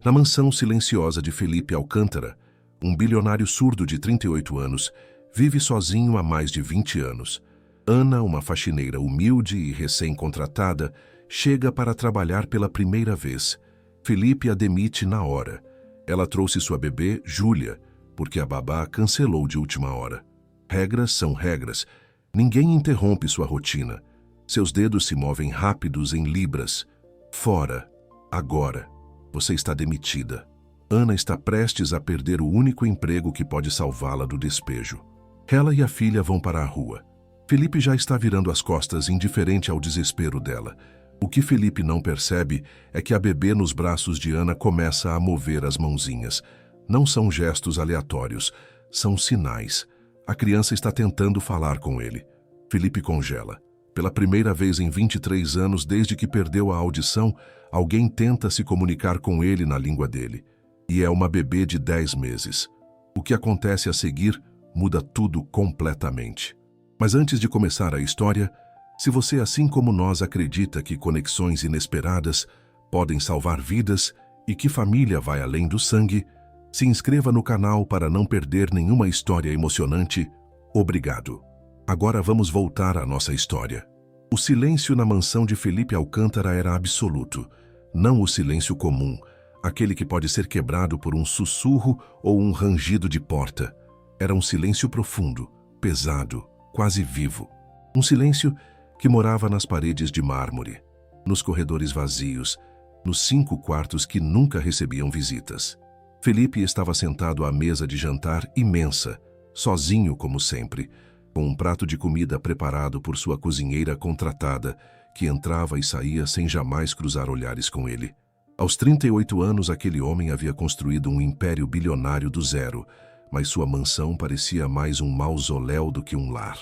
Na mansão silenciosa de Felipe Alcântara, um bilionário surdo de 38 anos, vive sozinho há mais de 20 anos. Ana, uma faxineira humilde e recém-contratada, chega para trabalhar pela primeira vez. Felipe a demite na hora. Ela trouxe sua bebê, Júlia, porque a babá cancelou de última hora. Regras são regras. Ninguém interrompe sua rotina. Seus dedos se movem rápidos em libras. Fora. Agora. Você está demitida. Ana está prestes a perder o único emprego que pode salvá-la do despejo. Ela e a filha vão para a rua. Felipe já está virando as costas, indiferente ao desespero dela. O que Felipe não percebe é que a bebê nos braços de Ana começa a mover as mãozinhas. Não são gestos aleatórios, são sinais. A criança está tentando falar com ele. Felipe congela. Pela primeira vez em 23 anos, desde que perdeu a audição, alguém tenta se comunicar com ele na língua dele. E é uma bebê de 10 meses. O que acontece a seguir muda tudo completamente. Mas antes de começar a história, se você, assim como nós, acredita que conexões inesperadas podem salvar vidas e que família vai além do sangue, se inscreva no canal para não perder nenhuma história emocionante. Obrigado. Agora vamos voltar à nossa história. O silêncio na mansão de Felipe Alcântara era absoluto, não o silêncio comum, aquele que pode ser quebrado por um sussurro ou um rangido de porta. Era um silêncio profundo, pesado, quase vivo. Um silêncio que morava nas paredes de mármore, nos corredores vazios, nos 5 quartos que nunca recebiam visitas. Felipe estava sentado à mesa de jantar imensa, sozinho como sempre, com um prato de comida preparado por sua cozinheira contratada, que entrava e saía sem jamais cruzar olhares com ele. Aos 38 anos, aquele homem havia construído um império bilionário do zero, mas sua mansão parecia mais um mausoléu do que um lar.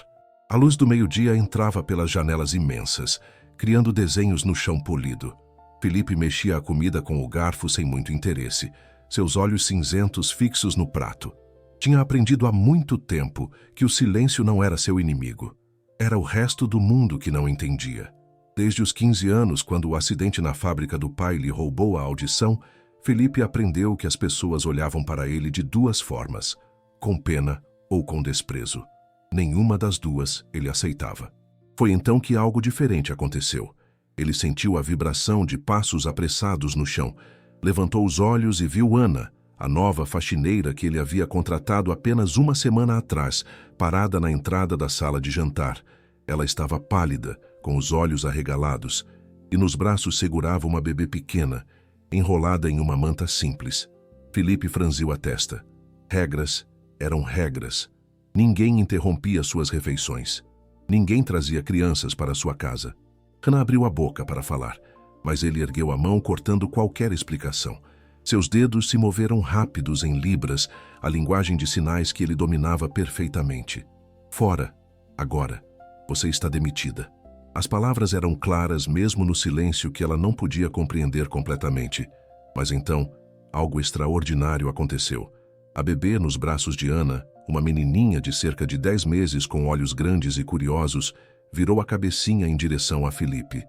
A luz do meio-dia entrava pelas janelas imensas, criando desenhos no chão polido. Felipe mexia a comida com o garfo sem muito interesse, seus olhos cinzentos fixos no prato. Tinha aprendido há muito tempo que o silêncio não era seu inimigo. Era o resto do mundo que não entendia. Desde os 15 anos, quando o acidente na fábrica do pai lhe roubou a audição, Felipe aprendeu que as pessoas olhavam para ele de 2 formas, com pena ou com desprezo. Nenhuma das duas ele aceitava. Foi então que algo diferente aconteceu. Ele sentiu a vibração de passos apressados no chão, levantou os olhos e viu Ana, a nova faxineira que ele havia contratado apenas uma semana atrás, parada na entrada da sala de jantar. Ela estava pálida, com os olhos arregalados, e nos braços segurava uma bebê pequena, enrolada em uma manta simples. Felipe franziu a testa. Regras eram regras. Ninguém interrompia suas refeições. Ninguém trazia crianças para sua casa. Ana abriu a boca para falar, mas ele ergueu a mão cortando qualquer explicação. Seus dedos se moveram rápidos em libras, a linguagem de sinais que ele dominava perfeitamente. Fora, agora, você está demitida. As palavras eram claras mesmo no silêncio que ela não podia compreender completamente. Mas então, algo extraordinário aconteceu. A bebê nos braços de Ana, uma menininha de cerca de 10 meses com olhos grandes e curiosos, virou a cabecinha em direção a Felipe.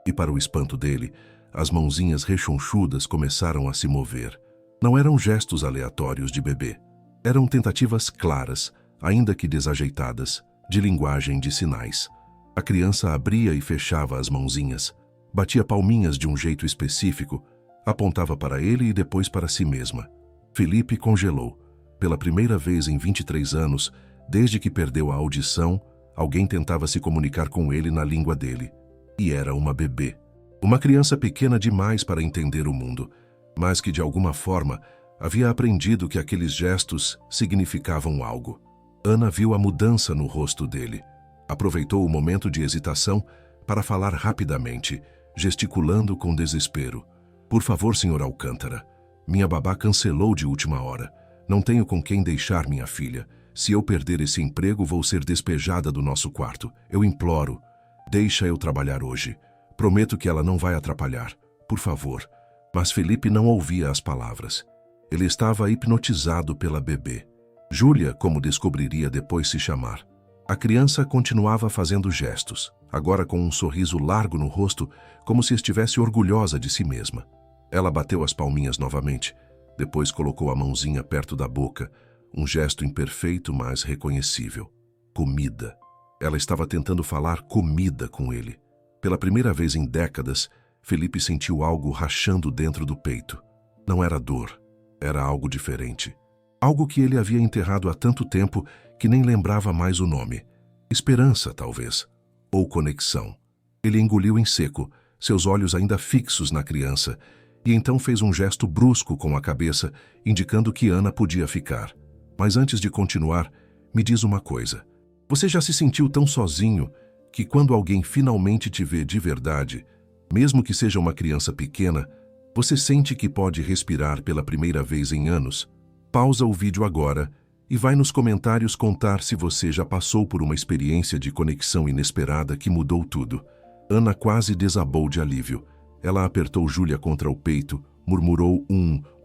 E para o espanto dele, as mãozinhas rechonchudas começaram a se mover. Não eram gestos aleatórios de bebê. Eram tentativas claras, ainda que desajeitadas, de linguagem de sinais. A criança abria e fechava as mãozinhas, batia palminhas de um jeito específico, apontava para ele e depois para si mesma. Felipe congelou. Pela primeira vez em 23 anos, desde que perdeu a audição, alguém tentava se comunicar com ele na língua dele. E era uma bebê. Uma criança pequena demais para entender o mundo, mas que de alguma forma havia aprendido que aqueles gestos significavam algo. Ana viu a mudança no rosto dele. Aproveitou o momento de hesitação para falar rapidamente, gesticulando com desespero. Por favor, Sr. Alcântara, minha babá cancelou de última hora. Não tenho com quem deixar minha filha. Se eu perder esse emprego, vou ser despejada do nosso quarto. Eu imploro, deixa eu trabalhar hoje. Prometo que ela não vai atrapalhar. Por favor. Mas Felipe não ouvia as palavras. Ele estava hipnotizado pela bebê. Júlia, como descobriria depois se chamar. A criança continuava fazendo gestos, agora com um sorriso largo no rosto, como se estivesse orgulhosa de si mesma. Ela bateu as palminhas novamente, depois colocou a mãozinha perto da boca, um gesto imperfeito, mas reconhecível. Comida. Ela estava tentando falar comida com ele. Pela primeira vez em décadas, Felipe sentiu algo rachando dentro do peito. Não era dor, era algo diferente. Algo que ele havia enterrado há tanto tempo que nem lembrava mais o nome. Esperança, talvez. Ou conexão. Ele engoliu em seco, seus olhos ainda fixos na criança, e então fez um gesto brusco com a cabeça, indicando que Ana podia ficar. Mas antes de continuar, me diz uma coisa. Você já se sentiu tão sozinho que quando alguém finalmente te vê de verdade, mesmo que seja uma criança pequena, você sente que pode respirar pela primeira vez em anos? Pausa o vídeo agora e vai nos comentários contar se você já passou por uma experiência de conexão inesperada que mudou tudo. Ana quase desabou de alívio. Ela apertou Júlia contra o peito, murmurou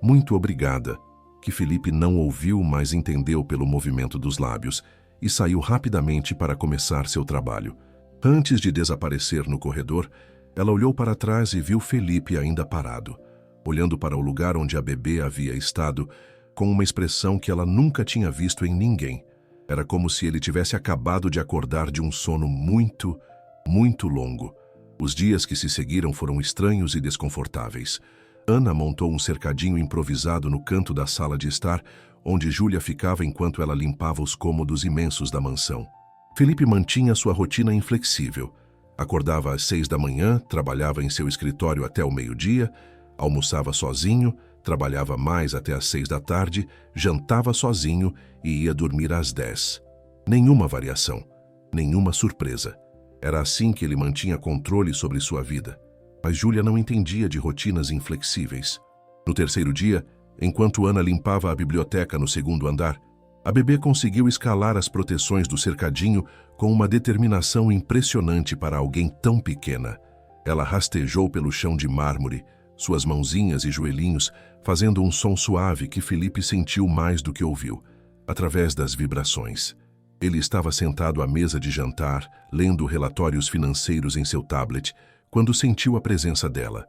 muito obrigada, que Felipe não ouviu, mas entendeu pelo movimento dos lábios, e saiu rapidamente para começar seu trabalho. Antes de desaparecer no corredor, ela olhou para trás e viu Felipe ainda parado, olhando para o lugar onde a bebê havia estado, com uma expressão que ela nunca tinha visto em ninguém. Era como se ele tivesse acabado de acordar de um sono muito, muito longo. Os dias que se seguiram foram estranhos e desconfortáveis. Ana montou um cercadinho improvisado no canto da sala de estar, onde Júlia ficava enquanto ela limpava os cômodos imensos da mansão. Felipe mantinha sua rotina inflexível. Acordava às 6 da manhã, trabalhava em seu escritório até o meio-dia, almoçava sozinho, trabalhava mais até às 6 da tarde, jantava sozinho e ia dormir às 10. Nenhuma variação, nenhuma surpresa. Era assim que ele mantinha controle sobre sua vida. Mas Júlia não entendia de rotinas inflexíveis. No terceiro dia, enquanto Ana limpava a biblioteca no segundo andar, a bebê conseguiu escalar as proteções do cercadinho com uma determinação impressionante para alguém tão pequena. Ela rastejou pelo chão de mármore, suas mãozinhas e joelhinhos fazendo um som suave que Felipe sentiu mais do que ouviu, através das vibrações. Ele estava sentado à mesa de jantar, lendo relatórios financeiros em seu tablet, quando sentiu a presença dela.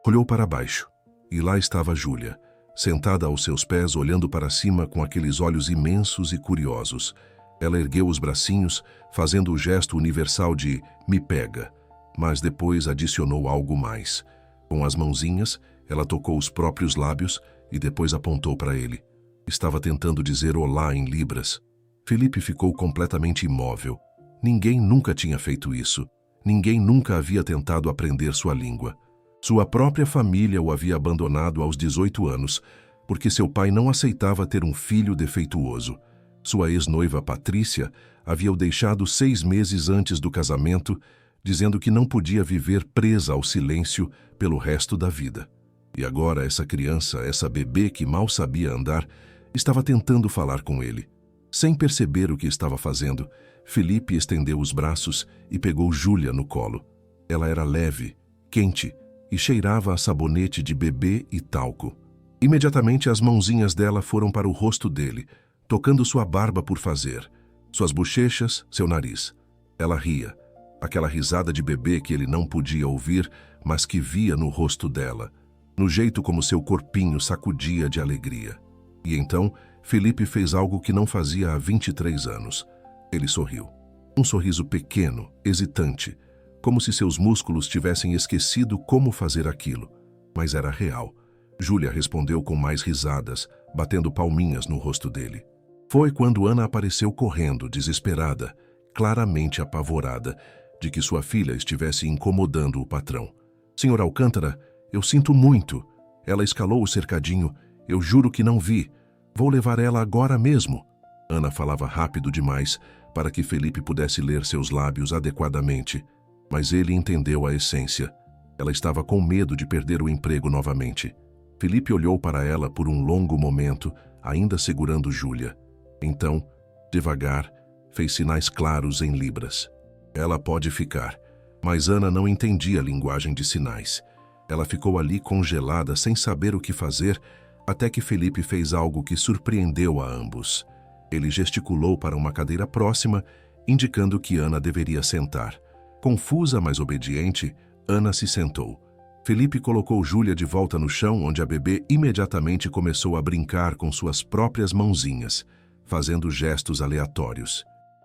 Olhou para baixo, e lá estava Júlia, sentada aos seus pés, olhando para cima com aqueles olhos imensos e curiosos. Ela ergueu os bracinhos, fazendo o gesto universal de "me pega", mas depois adicionou algo mais. Com as mãozinhas, ela tocou os próprios lábios e depois apontou para ele. Estava tentando dizer olá em libras. Felipe ficou completamente imóvel. Ninguém nunca tinha feito isso. Ninguém nunca havia tentado aprender sua língua. Sua própria família o havia abandonado aos 18 anos, porque seu pai não aceitava ter um filho defeituoso. Sua ex-noiva Patrícia havia o deixado 6 meses antes do casamento, dizendo que não podia viver presa ao silêncio pelo resto da vida. E agora essa criança, essa bebê que mal sabia andar, estava tentando falar com ele. Sem perceber o que estava fazendo, Felipe estendeu os braços e pegou Júlia no colo. Ela era leve, quente e cheirava a sabonete de bebê e talco. Imediatamente as mãozinhas dela foram para o rosto dele, tocando sua barba por fazer, suas bochechas, seu nariz. Ela ria, aquela risada de bebê que ele não podia ouvir, mas que via no rosto dela, no jeito como seu corpinho sacudia de alegria. E então, Felipe fez algo que não fazia há 23 anos. Ele sorriu. Um sorriso pequeno, hesitante, como se seus músculos tivessem esquecido como fazer aquilo. Mas era real. Júlia respondeu com mais risadas, batendo palminhas no rosto dele. Foi quando Ana apareceu correndo, desesperada, claramente apavorada, de que sua filha estivesse incomodando o patrão. "Senhor Alcântara, eu sinto muito." Ela escalou o cercadinho. "Eu juro que não vi. Vou levar ela agora mesmo." Ana falava rápido demais para que Felipe pudesse ler seus lábios adequadamente. Mas ele entendeu a essência. Ela estava com medo de perder o emprego novamente. Felipe olhou para ela por um longo momento, ainda segurando Júlia. Então, devagar, fez sinais claros em libras. "Ela pode ficar." Mas Ana não entendia a linguagem de sinais. Ela ficou ali congelada, sem saber o que fazer, até que Felipe fez algo que surpreendeu a ambos. Ele gesticulou para uma cadeira próxima, indicando que Ana deveria sentar. Confusa, mas obediente, Ana se sentou. Felipe colocou Júlia de volta no chão, onde a bebê imediatamente começou a brincar com suas próprias mãozinhas, fazendo gestos aleatórios.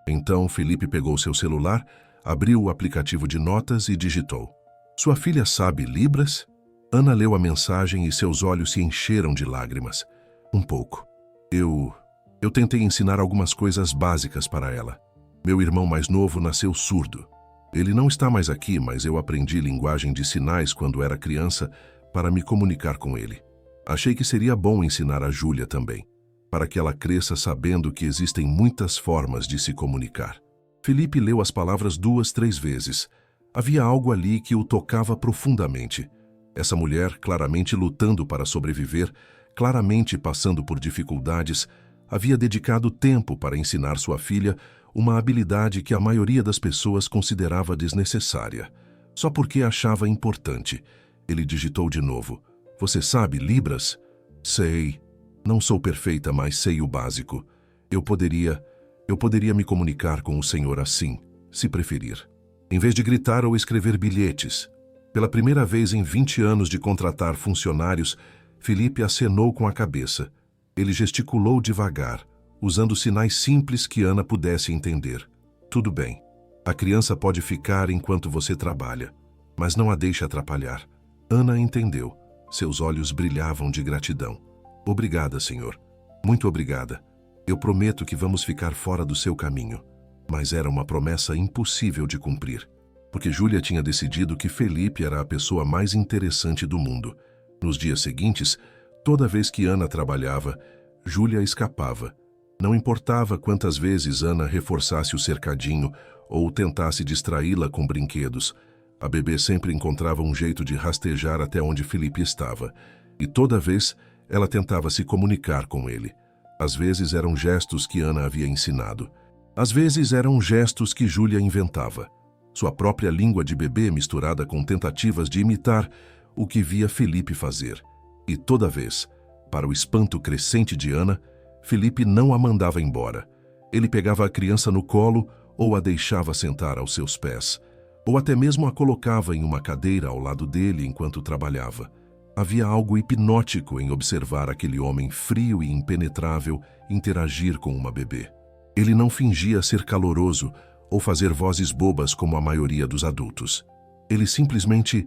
Então, Felipe pegou seu celular, abriu o aplicativo de notas e digitou: "Sua filha sabe Libras?" Ana leu a mensagem e seus olhos se encheram de lágrimas. "Um pouco. Eu tentei ensinar algumas coisas básicas para ela. Meu irmão mais novo nasceu surdo. Ele não está mais aqui, mas eu aprendi linguagem de sinais quando era criança para me comunicar com ele. Achei que seria bom ensinar a Júlia também, para que ela cresça sabendo que existem muitas formas de se comunicar." Felipe leu as palavras 2, 3 vezes. Havia algo ali que o tocava profundamente. Essa mulher, claramente lutando para sobreviver, claramente passando por dificuldades, havia dedicado tempo para ensinar sua filha uma habilidade que a maioria das pessoas considerava desnecessária, só porque achava importante. Ele digitou de novo: "Você sabe Libras?" "Sei. Não sou perfeita, mas sei o básico. Eu poderia me comunicar com o senhor assim, se preferir." Em vez de gritar ou escrever bilhetes, pela primeira vez em 20 anos de contratar funcionários, Felipe acenou com a cabeça. Ele gesticulou devagar, usando sinais simples que Ana pudesse entender. "Tudo bem. A criança pode ficar enquanto você trabalha, mas não a deixe atrapalhar." Ana entendeu. Seus olhos brilhavam de gratidão. "Obrigada, senhor. Muito obrigada. Eu prometo que vamos ficar fora do seu caminho." Mas era uma promessa impossível de cumprir, porque Júlia tinha decidido que Felipe era a pessoa mais interessante do mundo. Nos dias seguintes, toda vez que Ana trabalhava, Júlia escapava. Não importava quantas vezes Ana reforçasse o cercadinho ou tentasse distraí-la com brinquedos, a bebê sempre encontrava um jeito de rastejar até onde Felipe estava, e toda vez ela tentava se comunicar com ele. Às vezes eram gestos que Ana havia ensinado. Às vezes eram gestos que Júlia inventava. Sua própria língua de bebê misturada com tentativas de imitar o que via Felipe fazer. E toda vez, para o espanto crescente de Ana, Felipe não a mandava embora. Ele pegava a criança no colo ou a deixava sentar aos seus pés, ou até mesmo a colocava em uma cadeira ao lado dele enquanto trabalhava. Havia algo hipnótico em observar aquele homem frio e impenetrável interagir com uma bebê. Ele não fingia ser caloroso ou fazer vozes bobas como a maioria dos adultos. Ele simplesmente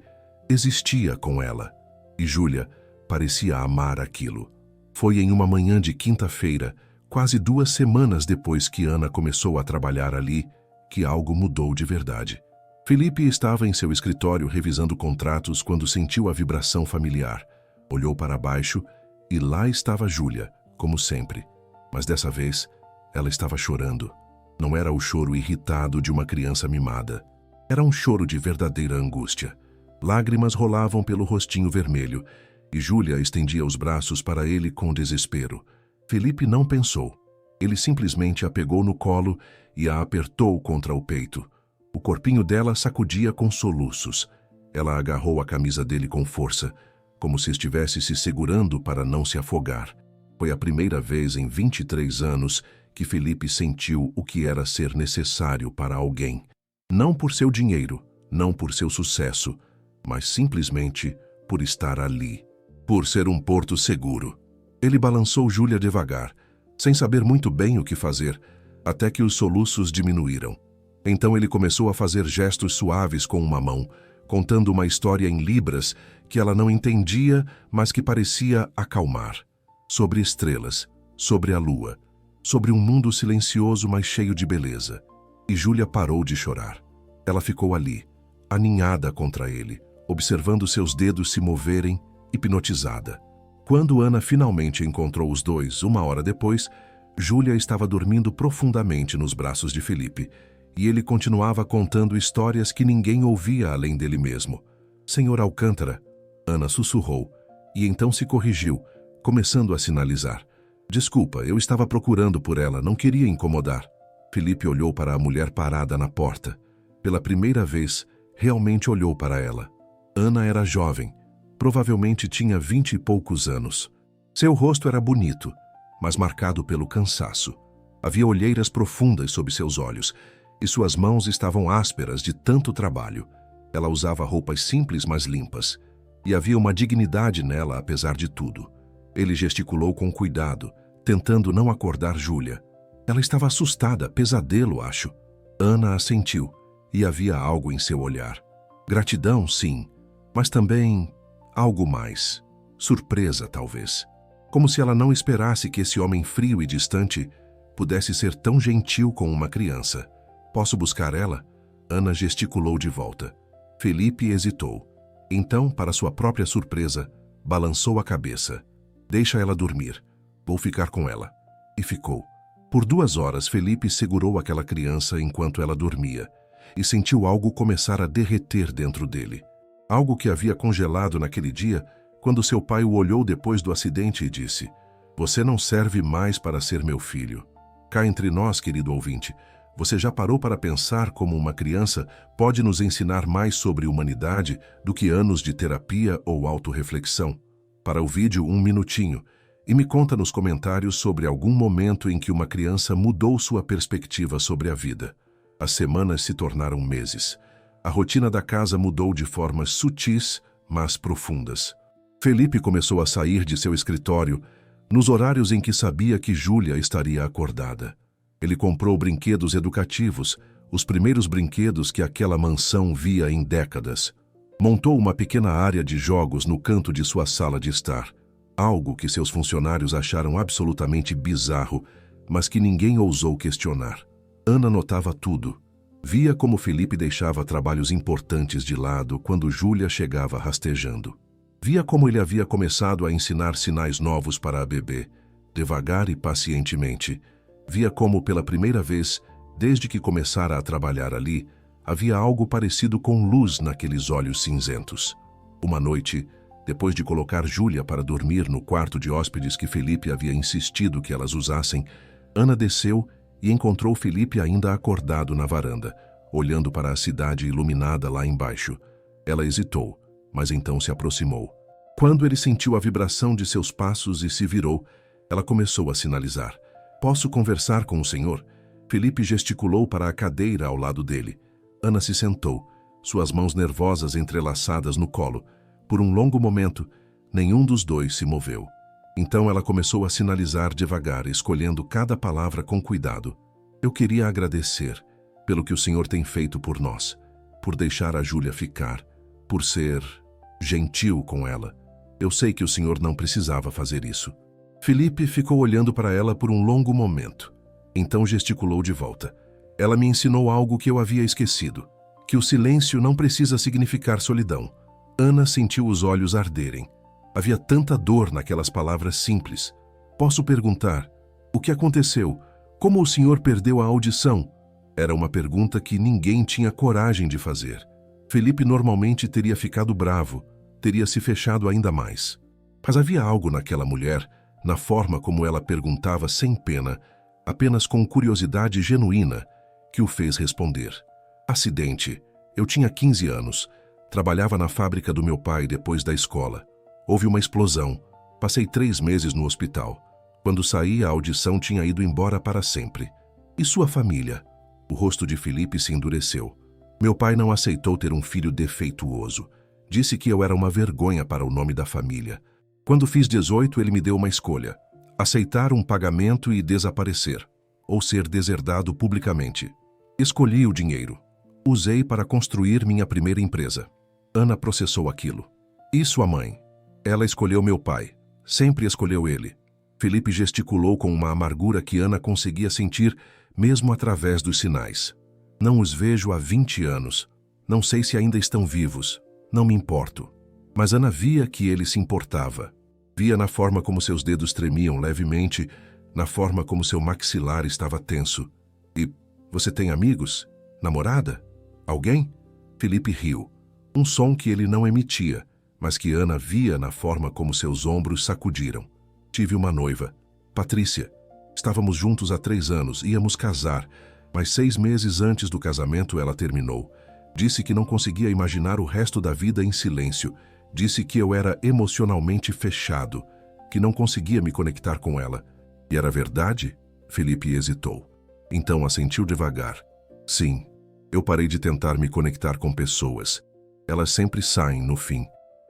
existia com ela, e Júlia parecia amar aquilo. Foi em uma manhã de quinta-feira, quase 2 semanas depois que Ana começou a trabalhar ali, que algo mudou de verdade. Felipe estava em seu escritório revisando contratos quando sentiu a vibração familiar. Olhou para baixo e lá estava Júlia, como sempre. Mas dessa vez, ela estava chorando. Não era o choro irritado de uma criança mimada. Era um choro de verdadeira angústia. Lágrimas rolavam pelo rostinho vermelho, e Júlia estendia os braços para ele com desespero. Felipe não pensou. Ele simplesmente a pegou no colo e a apertou contra o peito. O corpinho dela sacudia com soluços. Ela agarrou a camisa dele com força, como se estivesse se segurando para não se afogar. Foi a primeira vez em 23 anos que Felipe sentiu o que era ser necessário para alguém. Não por seu dinheiro, não por seu sucesso, mas simplesmente por estar ali, por ser um porto seguro. Ele balançou Júlia devagar, sem saber muito bem o que fazer, até que os soluços diminuíram. Então ele começou a fazer gestos suaves com uma mão, contando uma história em libras que ela não entendia, mas que parecia acalmar. Sobre estrelas, sobre a lua, sobre um mundo silencioso mas cheio de beleza. E Júlia parou de chorar. Ela ficou ali, aninhada contra ele, observando seus dedos se moverem, hipnotizada. Quando Ana finalmente encontrou os dois, 1 hora depois, Júlia estava dormindo profundamente nos braços de Felipe, e ele continuava contando histórias que ninguém ouvia além dele mesmo. "Senhor Alcântara", Ana sussurrou, e então se corrigiu, começando a sinalizar. "Desculpa, eu estava procurando por ela, não queria incomodar." Felipe olhou para a mulher parada na porta. Pela primeira vez, realmente olhou para ela. Ana era jovem, provavelmente tinha 20 e poucos anos. Seu rosto era bonito, mas marcado pelo cansaço. Havia olheiras profundas sob seus olhos, e suas mãos estavam ásperas de tanto trabalho. Ela usava roupas simples mas limpas, E havia uma dignidade nela apesar de tudo. Ele gesticulou com cuidado, tentando não acordar Júlia. Ela estava assustada, pesadelo, acho. Ana assentiu, e havia algo em seu olhar. Gratidão, sim, mas também algo mais. Surpresa, talvez. Como se ela não esperasse que esse homem frio e distante pudesse ser tão gentil com uma criança. Posso buscar ela? Ana gesticulou de volta. Felipe hesitou. Então, para sua própria surpresa, balançou a cabeça. Deixa ela dormir. Vou ficar com ela. E ficou. Por 2 horas, Felipe segurou aquela criança enquanto ela dormia e sentiu algo começar a derreter dentro dele. Algo que havia congelado naquele dia, quando seu pai o olhou depois do acidente e disse: "Você não serve mais para ser meu filho." Cá entre nós, querido ouvinte, você já parou para pensar como uma criança pode nos ensinar mais sobre humanidade do que anos de terapia ou autorreflexão? Para o vídeo, 1 minutinho. E me conta nos comentários sobre algum momento em que uma criança mudou sua perspectiva sobre a vida. As semanas se tornaram meses. A rotina da casa mudou de formas sutis, mas profundas. Felipe começou a sair de seu escritório nos horários em que sabia que Júlia estaria acordada. Ele comprou brinquedos educativos, os primeiros brinquedos que aquela mansão via em décadas. Montou uma pequena área de jogos no canto de sua sala de estar. Algo que seus funcionários acharam absolutamente bizarro, mas que ninguém ousou questionar. Ana notava tudo. Via como Felipe deixava trabalhos importantes de lado quando Júlia chegava rastejando. Via como ele havia começado a ensinar sinais novos para a bebê, devagar e pacientemente. Via como, pela primeira vez, desde que começara a trabalhar ali, havia algo parecido com luz naqueles olhos cinzentos. Uma noite, depois de colocar Júlia para dormir no quarto de hóspedes que Felipe havia insistido que elas usassem, Ana desceu e encontrou Felipe ainda acordado na varanda, olhando para a cidade iluminada lá embaixo. Ela hesitou, mas então se aproximou. Quando ele sentiu a vibração de seus passos e se virou, ela começou a sinalizar. "Posso conversar com o senhor?" Felipe gesticulou para a cadeira ao lado dele. Ana se sentou, suas mãos nervosas entrelaçadas no colo. Por um longo momento, nenhum dos dois se moveu. Então ela começou a sinalizar devagar, escolhendo cada palavra com cuidado. "Eu queria agradecer pelo que o senhor tem feito por nós, por deixar a Júlia ficar, por ser gentil com ela. Eu sei que o senhor não precisava fazer isso." Felipe ficou olhando para ela por um longo momento. Então gesticulou de volta. "Ela me ensinou algo que eu havia esquecido, que o silêncio não precisa significar solidão." Ana sentiu os olhos arderem. Havia tanta dor naquelas palavras simples. "Posso perguntar, o que aconteceu? Como o senhor perdeu a audição?" Era uma pergunta que ninguém tinha coragem de fazer. Felipe normalmente teria ficado bravo, teria se fechado ainda mais. Mas havia algo naquela mulher, na forma como ela perguntava sem pena, apenas com curiosidade genuína, que o fez responder. "Acidente. Eu tinha 15 anos. Trabalhava na fábrica do meu pai depois da escola. Houve uma explosão. Passei 3 meses no hospital. Quando saí, a audição tinha ido embora para sempre." "E sua família?" O rosto de Felipe se endureceu. "Meu pai não aceitou ter um filho defeituoso. Disse que eu era uma vergonha para o nome da família. Quando fiz 18, ele me deu uma escolha: aceitar um pagamento e desaparecer, ou ser deserdado publicamente. Escolhi o dinheiro. Usei para construir minha primeira empresa." Ana processou aquilo. "E sua mãe?" "Ela escolheu meu pai. Sempre escolheu ele." Felipe gesticulou com uma amargura que Ana conseguia sentir mesmo através dos sinais. "Não os vejo há 20 anos. Não sei se ainda estão vivos. Não me importo." Mas Ana via que ele se importava. Via na forma como seus dedos tremiam levemente, na forma como seu maxilar estava tenso. "E você tem amigos? Namorada? Alguém?" Felipe riu. Um som que ele não emitia, mas que Ana via na forma como seus ombros sacudiram. "Tive uma noiva, Patrícia. Estávamos juntos há 3 anos, íamos casar, mas 6 meses antes do casamento ela terminou. Disse que não conseguia imaginar o resto da vida em silêncio. Disse que eu era emocionalmente fechado, que não conseguia me conectar com ela. E era verdade?" Felipe hesitou. Então assentiu devagar. "Sim, eu parei de tentar me conectar com pessoas. Elas sempre saem no fim.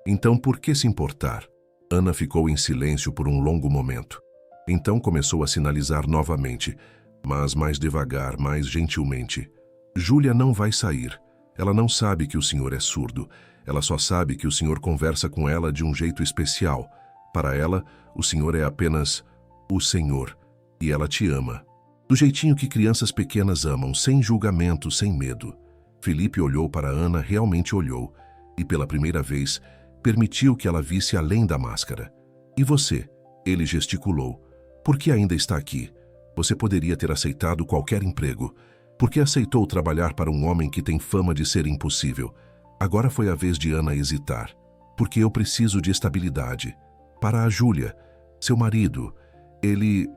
Então por que se importar? Ana ficou em silêncio por um longo momento. Então começou a sinalizar novamente, mas mais devagar, mais gentilmente. Júlia não vai sair. Ela não sabe que o senhor é surdo. Ela só sabe que o senhor conversa com ela de um jeito especial. Para ela, o senhor é apenas o senhor. E ela te ama. Do jeitinho que crianças pequenas amam, sem julgamento, sem medo. Felipe olhou para Ana, realmente olhou. E pela primeira vez, permitiu que ela visse além da máscara. E você? Ele gesticulou. Por que ainda está aqui? Você poderia ter aceitado qualquer emprego. Por que aceitou trabalhar para um homem que tem fama de ser impossível? Agora foi a vez de Ana hesitar. Porque eu preciso de estabilidade. Para a Júlia, seu marido, ele...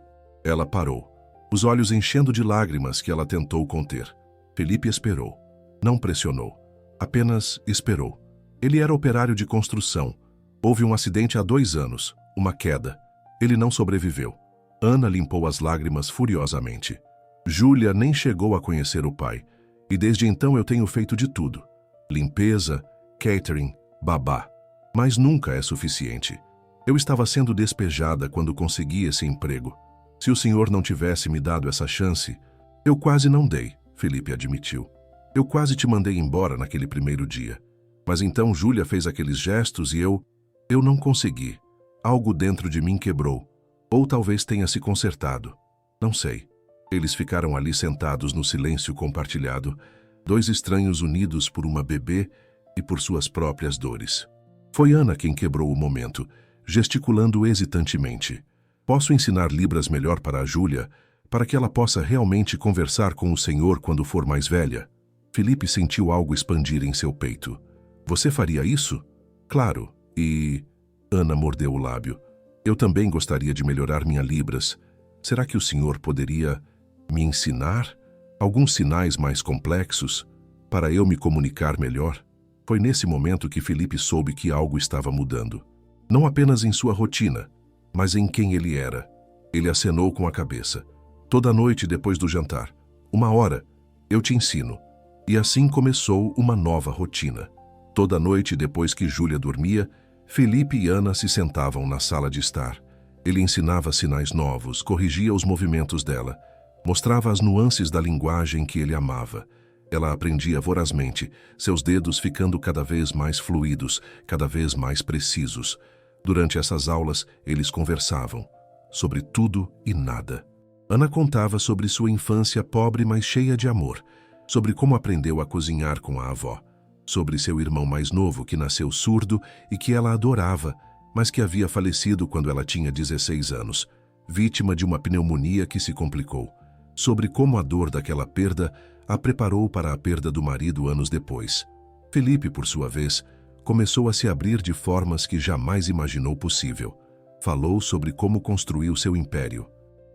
Ela parou, os olhos enchendo de lágrimas que ela tentou conter. Felipe esperou. Não pressionou. Apenas esperou. Ele era operário de construção. Houve um acidente há 2 anos, uma queda. Ele não sobreviveu. Ana limpou as lágrimas furiosamente. Júlia nem chegou a conhecer o pai. E desde então eu tenho feito de tudo. Limpeza, catering, babá. Mas nunca é suficiente. Eu estava sendo despejada quando consegui esse emprego. Se o senhor não tivesse me dado essa chance, eu quase não dei, Felipe admitiu. Eu quase te mandei embora naquele primeiro dia. Mas então Júlia fez aqueles gestos e eu não consegui. Algo dentro de mim quebrou. Ou talvez tenha se consertado. Não sei. Eles ficaram ali sentados no silêncio compartilhado, 2 estranhos unidos por uma bebê e por suas próprias dores. Foi Ana quem quebrou o momento, gesticulando hesitantemente. Posso ensinar Libras melhor para a Júlia, para que ela possa realmente conversar com o senhor quando for mais velha? Felipe sentiu algo expandir em seu peito. Você faria isso? Claro. E... Ana mordeu o lábio. Eu também gostaria de melhorar minha Libras. Será que o senhor poderia me ensinar alguns sinais mais complexos para eu me comunicar melhor? Foi nesse momento que Felipe soube que algo estava mudando. Não apenas em sua rotina, mas em quem ele era. Ele acenou com a cabeça. Toda noite depois do jantar. 1 hora. Eu te ensino. E assim começou uma nova rotina. Toda noite depois que Júlia dormia, Felipe e Ana se sentavam na sala de estar. Ele ensinava sinais novos, corrigia os movimentos dela, mostrava as nuances da linguagem que ele amava. Ela aprendia vorazmente, seus dedos ficando cada vez mais fluidos, cada vez mais precisos. Durante essas aulas, eles conversavam sobre tudo e nada. Ana contava sobre sua infância pobre, mas cheia de amor, sobre como aprendeu a cozinhar com a avó, sobre seu irmão mais novo que nasceu surdo e que ela adorava, mas que havia falecido quando ela tinha 16 anos, vítima de uma pneumonia que se complicou, sobre como a dor daquela perda a preparou para a perda do marido anos depois. Felipe, por sua vez, começou a se abrir de formas que jamais imaginou possível. Falou sobre como construiu seu império,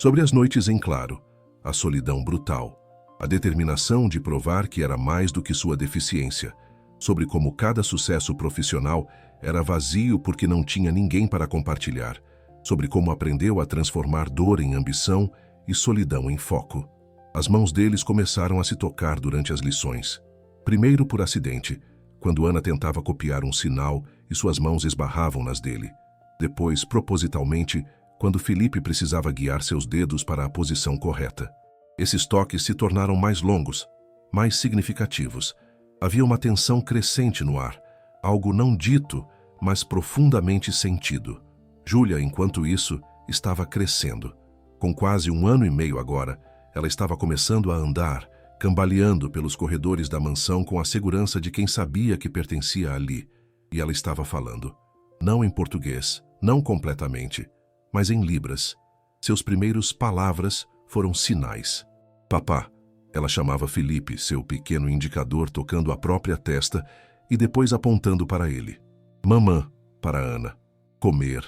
sobre as noites em claro, a solidão brutal, a determinação de provar que era mais do que sua deficiência, sobre como cada sucesso profissional era vazio porque não tinha ninguém para compartilhar, sobre como aprendeu a transformar dor em ambição e solidão em foco. As mãos deles começaram a se tocar durante as lições. Primeiro por acidente, quando Ana tentava copiar um sinal e suas mãos esbarravam nas dele. Depois, propositalmente, quando Felipe precisava guiar seus dedos para a posição correta. Esses toques se tornaram mais longos, mais significativos. Havia uma tensão crescente no ar, algo não dito, mas profundamente sentido. Júlia, enquanto isso, estava crescendo. Com quase 1 ano e meio agora, ela estava começando a andar, cambaleando pelos corredores da mansão com a segurança de quem sabia que pertencia ali. E ela estava falando. Não em português, não completamente, mas em Libras. Seus primeiros palavras foram sinais. Papá, ela chamava Felipe, seu pequeno indicador tocando a própria testa e depois apontando para ele. Mamã, para Ana. Comer,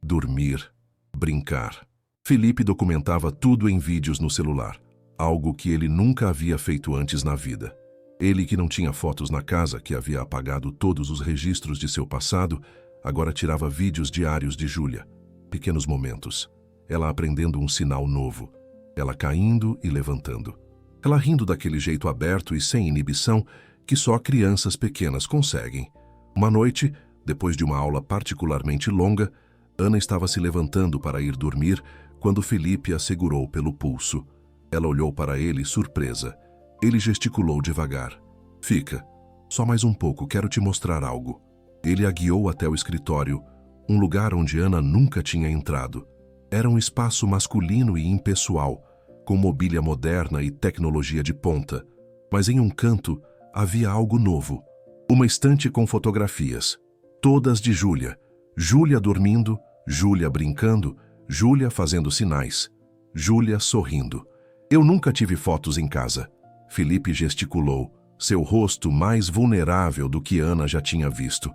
dormir, brincar. Felipe documentava tudo em vídeos no celular, algo que ele nunca havia feito antes na vida. Ele, que não tinha fotos na casa, que havia apagado todos os registros de seu passado, agora tirava vídeos diários de Júlia. Pequenos momentos. Ela aprendendo um sinal novo. Ela caindo e levantando. Ela rindo daquele jeito aberto e sem inibição que só crianças pequenas conseguem. Uma noite, Depois de uma aula particularmente longa, Ana estava se levantando para ir dormir quando Felipe a segurou pelo pulso. Ela olhou para ele surpresa. Ele gesticulou devagar. Fica. Só mais um pouco, quero te mostrar algo. Ele a guiou até o escritório, um lugar onde Ana nunca tinha entrado. Era um espaço masculino e impessoal, com mobília moderna e tecnologia de ponta. Mas em um canto havia algo novo. Uma estante com fotografias. Todas de Júlia. Júlia dormindo, Júlia brincando, Júlia fazendo sinais, Júlia sorrindo. Eu nunca tive fotos em casa. Felipe gesticulou, seu rosto mais vulnerável do que Ana já tinha visto.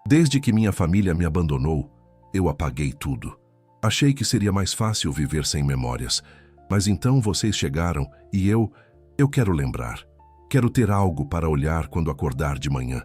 Desde que minha família me abandonou, eu apaguei tudo. Achei que seria mais fácil viver sem memórias, mas então vocês chegaram e eu quero lembrar. Quero ter algo para olhar quando acordar de manhã.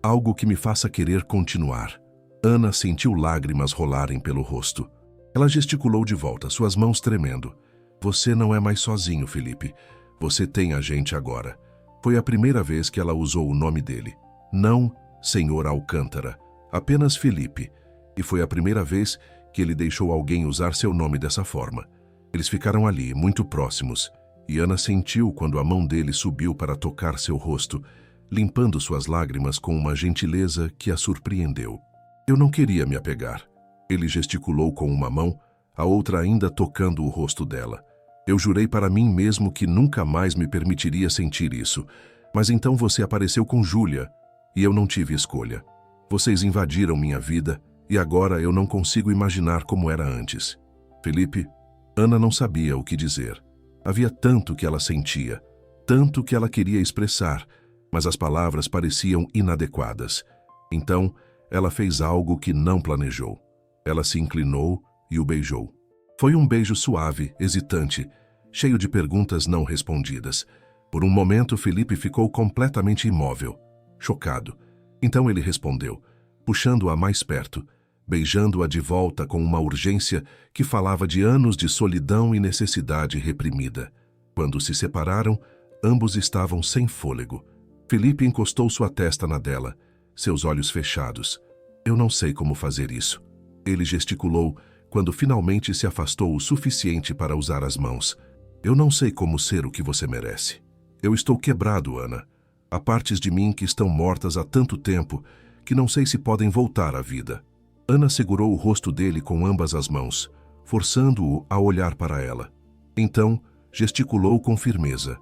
Algo que me faça querer continuar. Ana sentiu lágrimas rolarem pelo rosto. Ela gesticulou de volta, suas mãos tremendo. Você não é mais sozinho, Felipe. Você tem a gente agora. Foi a primeira vez que ela usou o nome dele. Não Senhor Alcântara, apenas Felipe. E foi a primeira vez que ele deixou alguém usar seu nome dessa forma. Eles ficaram ali, muito próximos, e Ana sentiu quando a mão dele subiu para tocar seu rosto, limpando suas lágrimas com uma gentileza que a surpreendeu. Eu não queria me apegar. Ele gesticulou com uma mão, a outra ainda tocando o rosto dela. Eu jurei para mim mesmo que nunca mais me permitiria sentir isso. Mas então você apareceu com Júlia, e eu não tive escolha. Vocês invadiram minha vida, e agora eu não consigo imaginar como era antes. Felipe, Ana não sabia o que dizer. Havia tanto que ela sentia, tanto que ela queria expressar, mas as palavras pareciam inadequadas. Então, ela fez algo que não planejou. Ela se inclinou e o beijou. Foi um beijo suave, hesitante, cheio de perguntas não respondidas. Por um momento, Felipe ficou completamente imóvel, chocado. Então ele respondeu, puxando-a mais perto, beijando-a de volta com uma urgência que falava de anos de solidão e necessidade reprimida. Quando se separaram, ambos estavam sem fôlego. Felipe encostou sua testa na dela, seus olhos fechados. Eu não sei como fazer isso. Ele gesticulou quando finalmente se afastou o suficiente para usar as mãos. Eu não sei como ser o que você merece. Eu estou quebrado, Ana. Há partes de mim que estão mortas há tanto tempo que não sei se podem voltar à vida. Ana segurou o rosto dele com ambas as mãos, forçando-o a olhar para ela. Então, gesticulou com firmeza.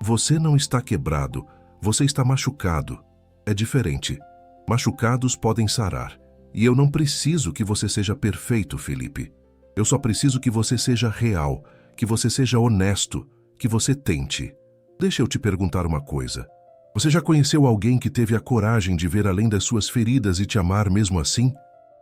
Você não está quebrado, você está machucado. É diferente. Machucados podem sarar. E eu não preciso que você seja perfeito, Felipe. Eu só preciso que você seja real, que você seja honesto, que você tente. Deixa eu te perguntar uma coisa. Você já conheceu alguém que teve a coragem de ver além das suas feridas e te amar mesmo assim?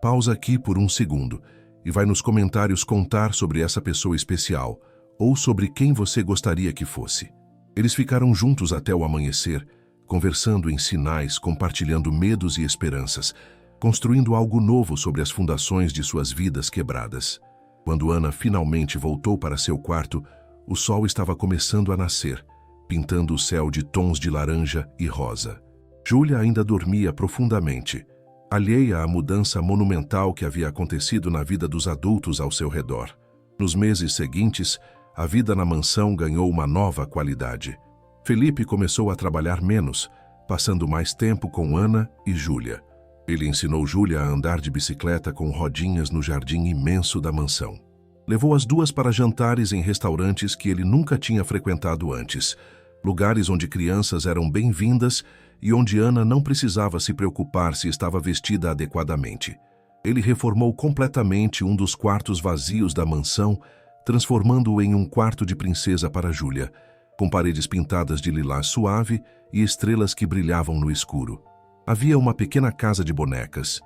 Pausa aqui por um segundo e vai nos comentários contar sobre essa pessoa especial ou sobre quem você gostaria que fosse. Eles ficaram juntos até o amanhecer, conversando em sinais, compartilhando medos e esperanças, construindo algo novo sobre as fundações de suas vidas quebradas. Quando Ana finalmente voltou para seu quarto, o sol estava começando a nascer, pintando o céu de tons de laranja e rosa. Júlia ainda dormia profundamente, alheia à mudança monumental que havia acontecido na vida dos adultos ao seu redor. Nos meses seguintes, a vida na mansão ganhou uma nova qualidade. Felipe começou a trabalhar menos, passando mais tempo com Ana e Júlia. Ele ensinou Júlia a andar de bicicleta com rodinhas no jardim imenso da mansão. Levou as duas para jantares em restaurantes que ele nunca tinha frequentado antes, lugares onde crianças eram bem-vindas e onde Ana não precisava se preocupar se estava vestida adequadamente. Ele reformou completamente um dos quartos vazios da mansão, transformando-o em um quarto de princesa para Júlia, com paredes pintadas de lilás suave e estrelas que brilhavam no escuro. Havia uma pequena casa de bonecas,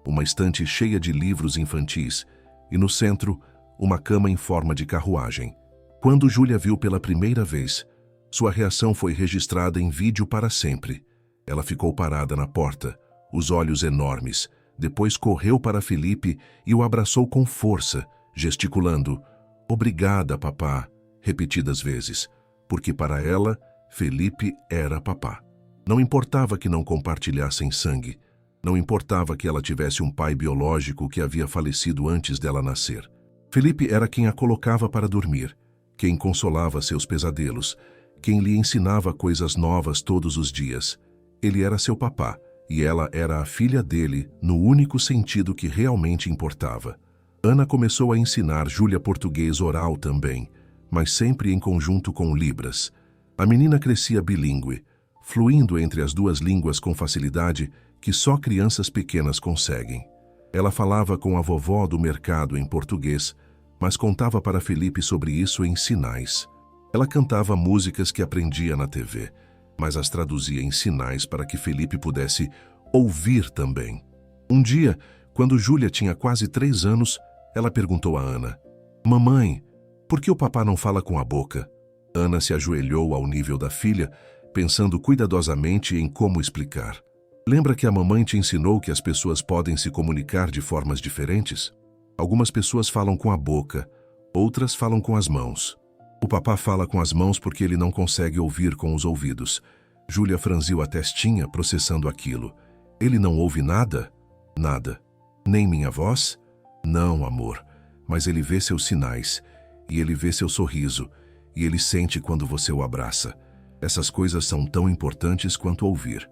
uma estante cheia de livros infantis e, no centro, uma cama em forma de carruagem. Quando Júlia viu pela primeira vez, sua reação foi registrada em vídeo para sempre. Ela ficou parada na porta, os olhos enormes, depois correu para Felipe e o abraçou com força, gesticulando, "Obrigada, papá", repetidas vezes, porque para ela, Felipe era papá. Não importava que não compartilhassem sangue, Não importava que ela tivesse um pai biológico que havia falecido antes dela nascer. Felipe era quem a colocava para dormir, quem consolava seus pesadelos, quem lhe ensinava coisas novas todos os dias. Ele era seu papá, e ela era a filha dele no único sentido que realmente importava. Ana começou a ensinar Júlia português oral também, mas sempre em conjunto com Libras. A menina crescia bilíngue, fluindo entre as duas línguas com facilidade que só crianças pequenas conseguem. Ela falava com a vovó do mercado em português, mas contava para Felipe sobre isso em sinais. Ela cantava músicas que aprendia na TV, mas as traduzia em sinais para que Felipe pudesse ouvir também. Um dia, quando Júlia tinha quase 3 anos, ela perguntou a Ana: "Mamãe, por que o papá não fala com a boca?" Ana se ajoelhou ao nível da filha, pensando cuidadosamente em como explicar. "Lembra que a mamãe te ensinou que as pessoas podem se comunicar de formas diferentes? Algumas pessoas falam com a boca, outras falam com as mãos. O papá fala com as mãos porque ele não consegue ouvir com os ouvidos." Júlia franziu a testinha, processando aquilo. "Ele não ouve nada?" "Nada. Nem minha voz?" "Não, amor. Mas ele vê seus sinais, e ele vê seu sorriso, e ele sente quando você o abraça. Essas coisas são tão importantes quanto ouvir."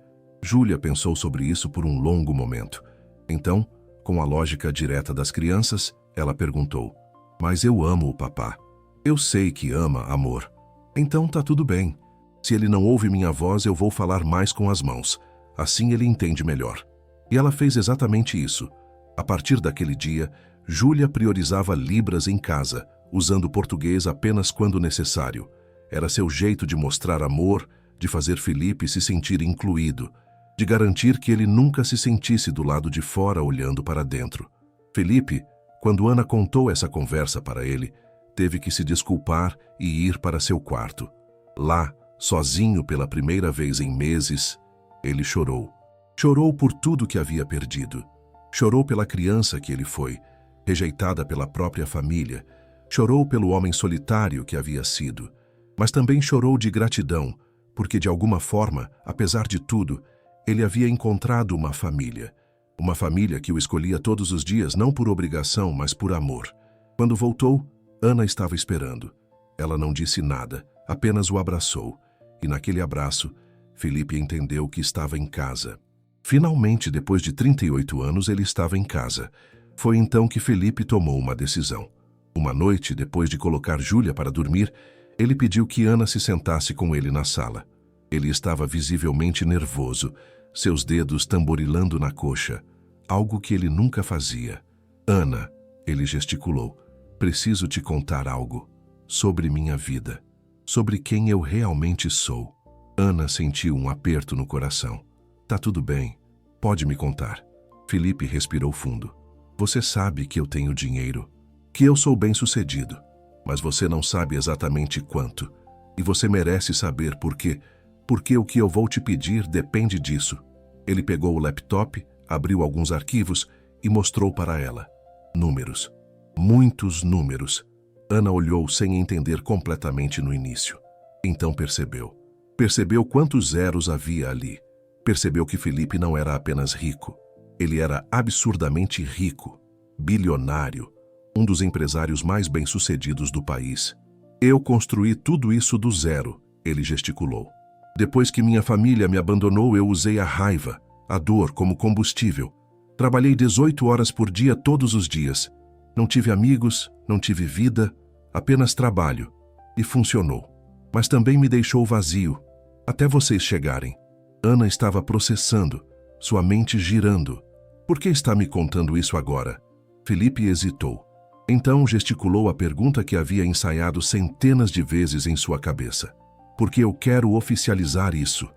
Júlia pensou sobre isso por um longo momento. Então, com a lógica direta das crianças, ela perguntou: "Mas eu amo o papá." "Eu sei que ama, amor. Então tá tudo bem. Se ele não ouve minha voz, eu vou falar mais com as mãos. Assim ele entende melhor." E ela fez exatamente isso. A partir daquele dia, Júlia priorizava Libras em casa, usando português apenas quando necessário. Era seu jeito de mostrar amor, de fazer Felipe se sentir incluído, de garantir que ele nunca se sentisse do lado de fora olhando para dentro. Felipe, quando Ana contou essa conversa para ele, teve que se desculpar e ir para seu quarto. Lá, sozinho pela primeira vez em meses, ele chorou. Chorou por tudo que havia perdido. Chorou pela criança que ele foi, rejeitada pela própria família. Chorou pelo homem solitário que havia sido. Mas também chorou de gratidão, porque de alguma forma, apesar de tudo, ele havia encontrado uma família. Uma família que o escolhia todos os dias não por obrigação, mas por amor. Quando voltou, Ana estava esperando. Ela não disse nada, apenas o abraçou. E naquele abraço, Felipe entendeu que estava em casa. Finalmente, depois de 38 anos, ele estava em casa. Foi então que Felipe tomou uma decisão. Uma noite, depois de colocar Júlia para dormir, ele pediu que Ana se sentasse com ele na sala. Ele estava visivelmente nervoso, seus dedos tamborilando na coxa, algo que ele nunca fazia. "Ana", ele gesticulou, "preciso te contar algo sobre minha vida, sobre quem eu realmente sou." Ana sentiu um aperto no coração. "Tá tudo bem, pode me contar." Felipe respirou fundo. "Você sabe que eu tenho dinheiro, que eu sou bem-sucedido, mas você não sabe exatamente quanto. E você merece saber por quê. Porque o que eu vou te pedir depende disso." Ele pegou o laptop, abriu alguns arquivos e mostrou para ela. Números. Muitos números. Ana olhou sem entender completamente no início. Então percebeu. Percebeu quantos zeros havia ali. Percebeu que Felipe não era apenas rico. Ele era absurdamente rico. Bilionário. Um dos empresários mais bem-sucedidos do país. "Eu construí tudo isso do zero", ele gesticulou. "Depois que minha família me abandonou, eu usei a raiva, a dor como combustível. Trabalhei 18 horas por dia todos os dias. Não tive amigos, não tive vida, apenas trabalho. E funcionou. Mas também me deixou vazio, até vocês chegarem." Ana estava processando, sua mente girando. "Por que está me contando isso agora?" Felipe hesitou. Então gesticulou a pergunta que havia ensaiado centenas de vezes em sua cabeça. "Porque eu quero oficializar isso.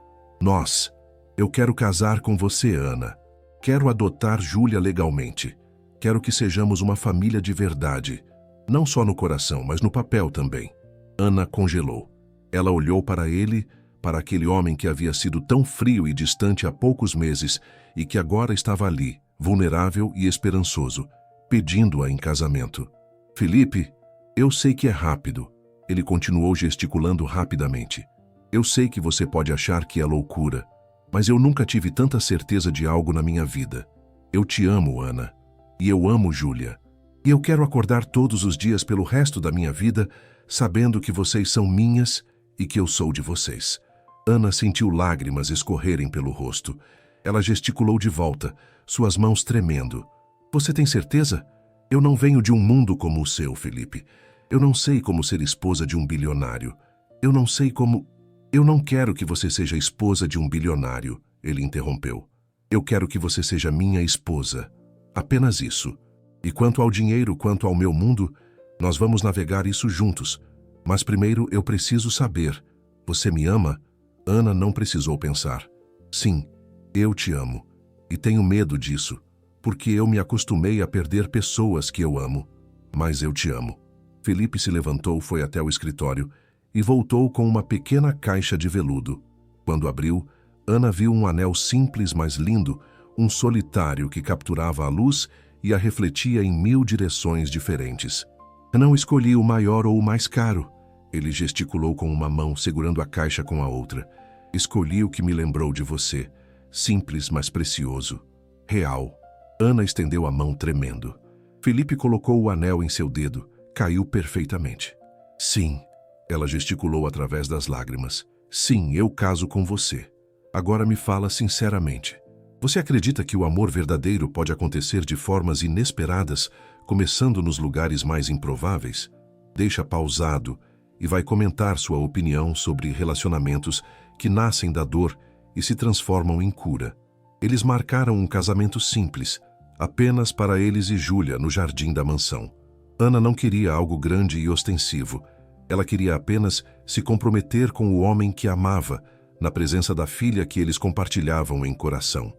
Eu quero casar com você, Ana. Quero adotar Júlia legalmente. Quero que sejamos uma família de verdade. Não só no coração, mas no papel também." Ana congelou. Ela olhou para ele, para aquele homem que havia sido tão frio e distante há poucos meses e que agora estava ali, vulnerável e esperançoso, pedindo-a em casamento. "Felipe, eu sei que é rápido." Ele continuou gesticulando rapidamente. "Eu sei que você pode achar que é loucura, Mas eu nunca tive tanta certeza de algo na minha vida. Eu te amo, Ana. E eu amo Júlia. E eu quero acordar todos os dias pelo resto da minha vida, sabendo que vocês são minhas e que eu sou de vocês. Ana sentiu lágrimas escorrerem pelo rosto. Ela gesticulou de volta, suas mãos tremendo. Você tem certeza? Eu não venho de um mundo como o seu, Felipe. Eu não sei como ser esposa de um bilionário. Eu não sei como... Eu não quero que você seja esposa de um bilionário, ele interrompeu. Eu quero que você seja minha esposa. Apenas isso. E quanto ao dinheiro, quanto ao meu mundo, nós vamos navegar isso juntos. Mas primeiro eu preciso saber. Você me ama? Ana não precisou pensar. Sim, eu te amo. E tenho medo disso, porque eu me acostumei a perder pessoas que eu amo. Mas eu te amo. Felipe se levantou, foi até o escritório e voltou com uma pequena caixa de veludo. Quando abriu, Ana viu um anel simples, mas lindo, um solitário que capturava a luz e a refletia em 1000 direções diferentes. Não escolhi o maior ou o mais caro. Ele gesticulou com uma mão, segurando a caixa com a outra. Escolhi o que me lembrou de você. Simples, mas precioso. Real. Ana estendeu a mão tremendo. Felipe colocou o anel em seu dedo. Caiu perfeitamente. Sim. Ela gesticulou através das lágrimas. Sim, eu caso com você. Agora me fala sinceramente. Você acredita que o amor verdadeiro pode acontecer de formas inesperadas, começando nos lugares mais improváveis? Deixa pausado e vai comentar sua opinião sobre relacionamentos que nascem da dor e se transformam em cura. Eles marcaram um casamento simples, apenas para eles e Júlia no jardim da mansão. Ana não queria algo grande e ostensivo. Ela queria apenas se comprometer com o homem que amava, na presença da filha que eles compartilhavam em coração.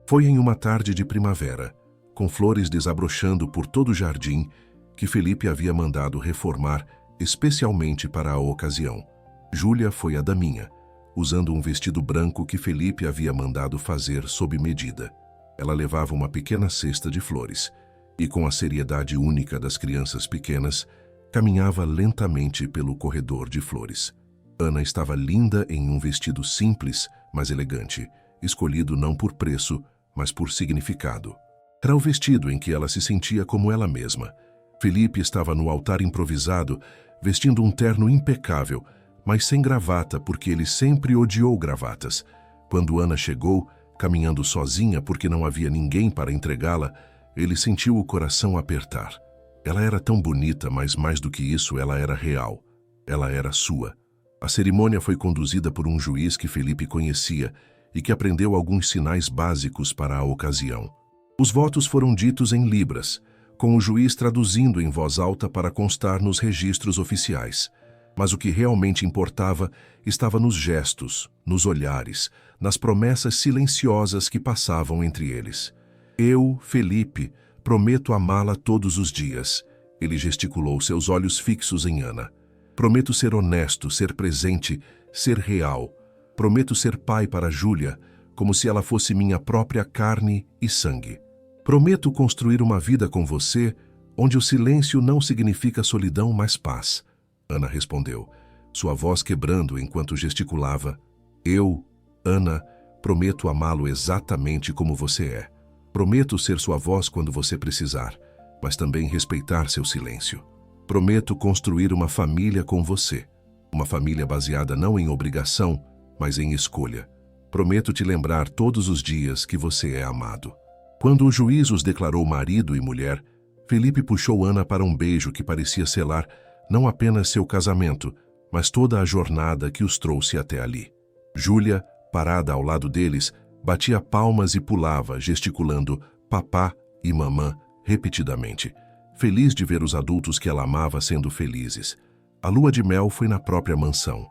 Foi em uma tarde de primavera, com flores desabrochando por todo o jardim, que Felipe havia mandado reformar especialmente para a ocasião. Júlia foi a daminha, usando um vestido branco que Felipe havia mandado fazer sob medida. Ela levava uma pequena cesta de flores e, com a seriedade única das crianças pequenas, caminhava lentamente pelo corredor de flores. Ana estava linda em um vestido simples, mas elegante, escolhido não por preço, mas por significado. Era o vestido em que ela se sentia como ela mesma. Felipe estava no altar improvisado, vestindo um terno impecável, mas sem gravata, porque ele sempre odiou gravatas. Quando Ana chegou, caminhando sozinha porque não havia ninguém para entregá-la, ele sentiu o coração apertar. Ela era tão bonita, mas mais do que isso, ela era real. Ela era sua. A cerimônia foi conduzida por um juiz que Felipe conhecia e que aprendeu alguns sinais básicos para a ocasião. Os votos foram ditos em libras, com o juiz traduzindo em voz alta para constar nos registros oficiais. Mas o que realmente importava estava nos gestos, nos olhares, nas promessas silenciosas que passavam entre eles. Eu, Felipe, prometo amá-la todos os dias. Ele gesticulou, seus olhos fixos em Ana. Prometo ser honesto, ser presente, ser real. Prometo ser pai para Júlia, como se ela fosse minha própria carne e sangue. Prometo construir uma vida com você, onde o silêncio não significa solidão, mas paz. Ana respondeu, sua voz quebrando enquanto gesticulava. Eu, Ana, prometo amá-lo exatamente como você é. Prometo ser sua voz quando você precisar, mas também respeitar seu silêncio. Prometo construir uma família com você. Uma família baseada não em obrigação, mas em escolha. Prometo te lembrar todos os dias que você é amado. Quando o juiz os declarou marido e mulher, Felipe puxou Ana para um beijo que parecia selar não apenas seu casamento, mas toda a jornada que os trouxe até ali. Júlia, parada ao lado deles, batia palmas e pulava, gesticulando papá e mamã repetidamente, feliz de ver os adultos que ela amava sendo felizes. A lua de mel foi na própria mansão.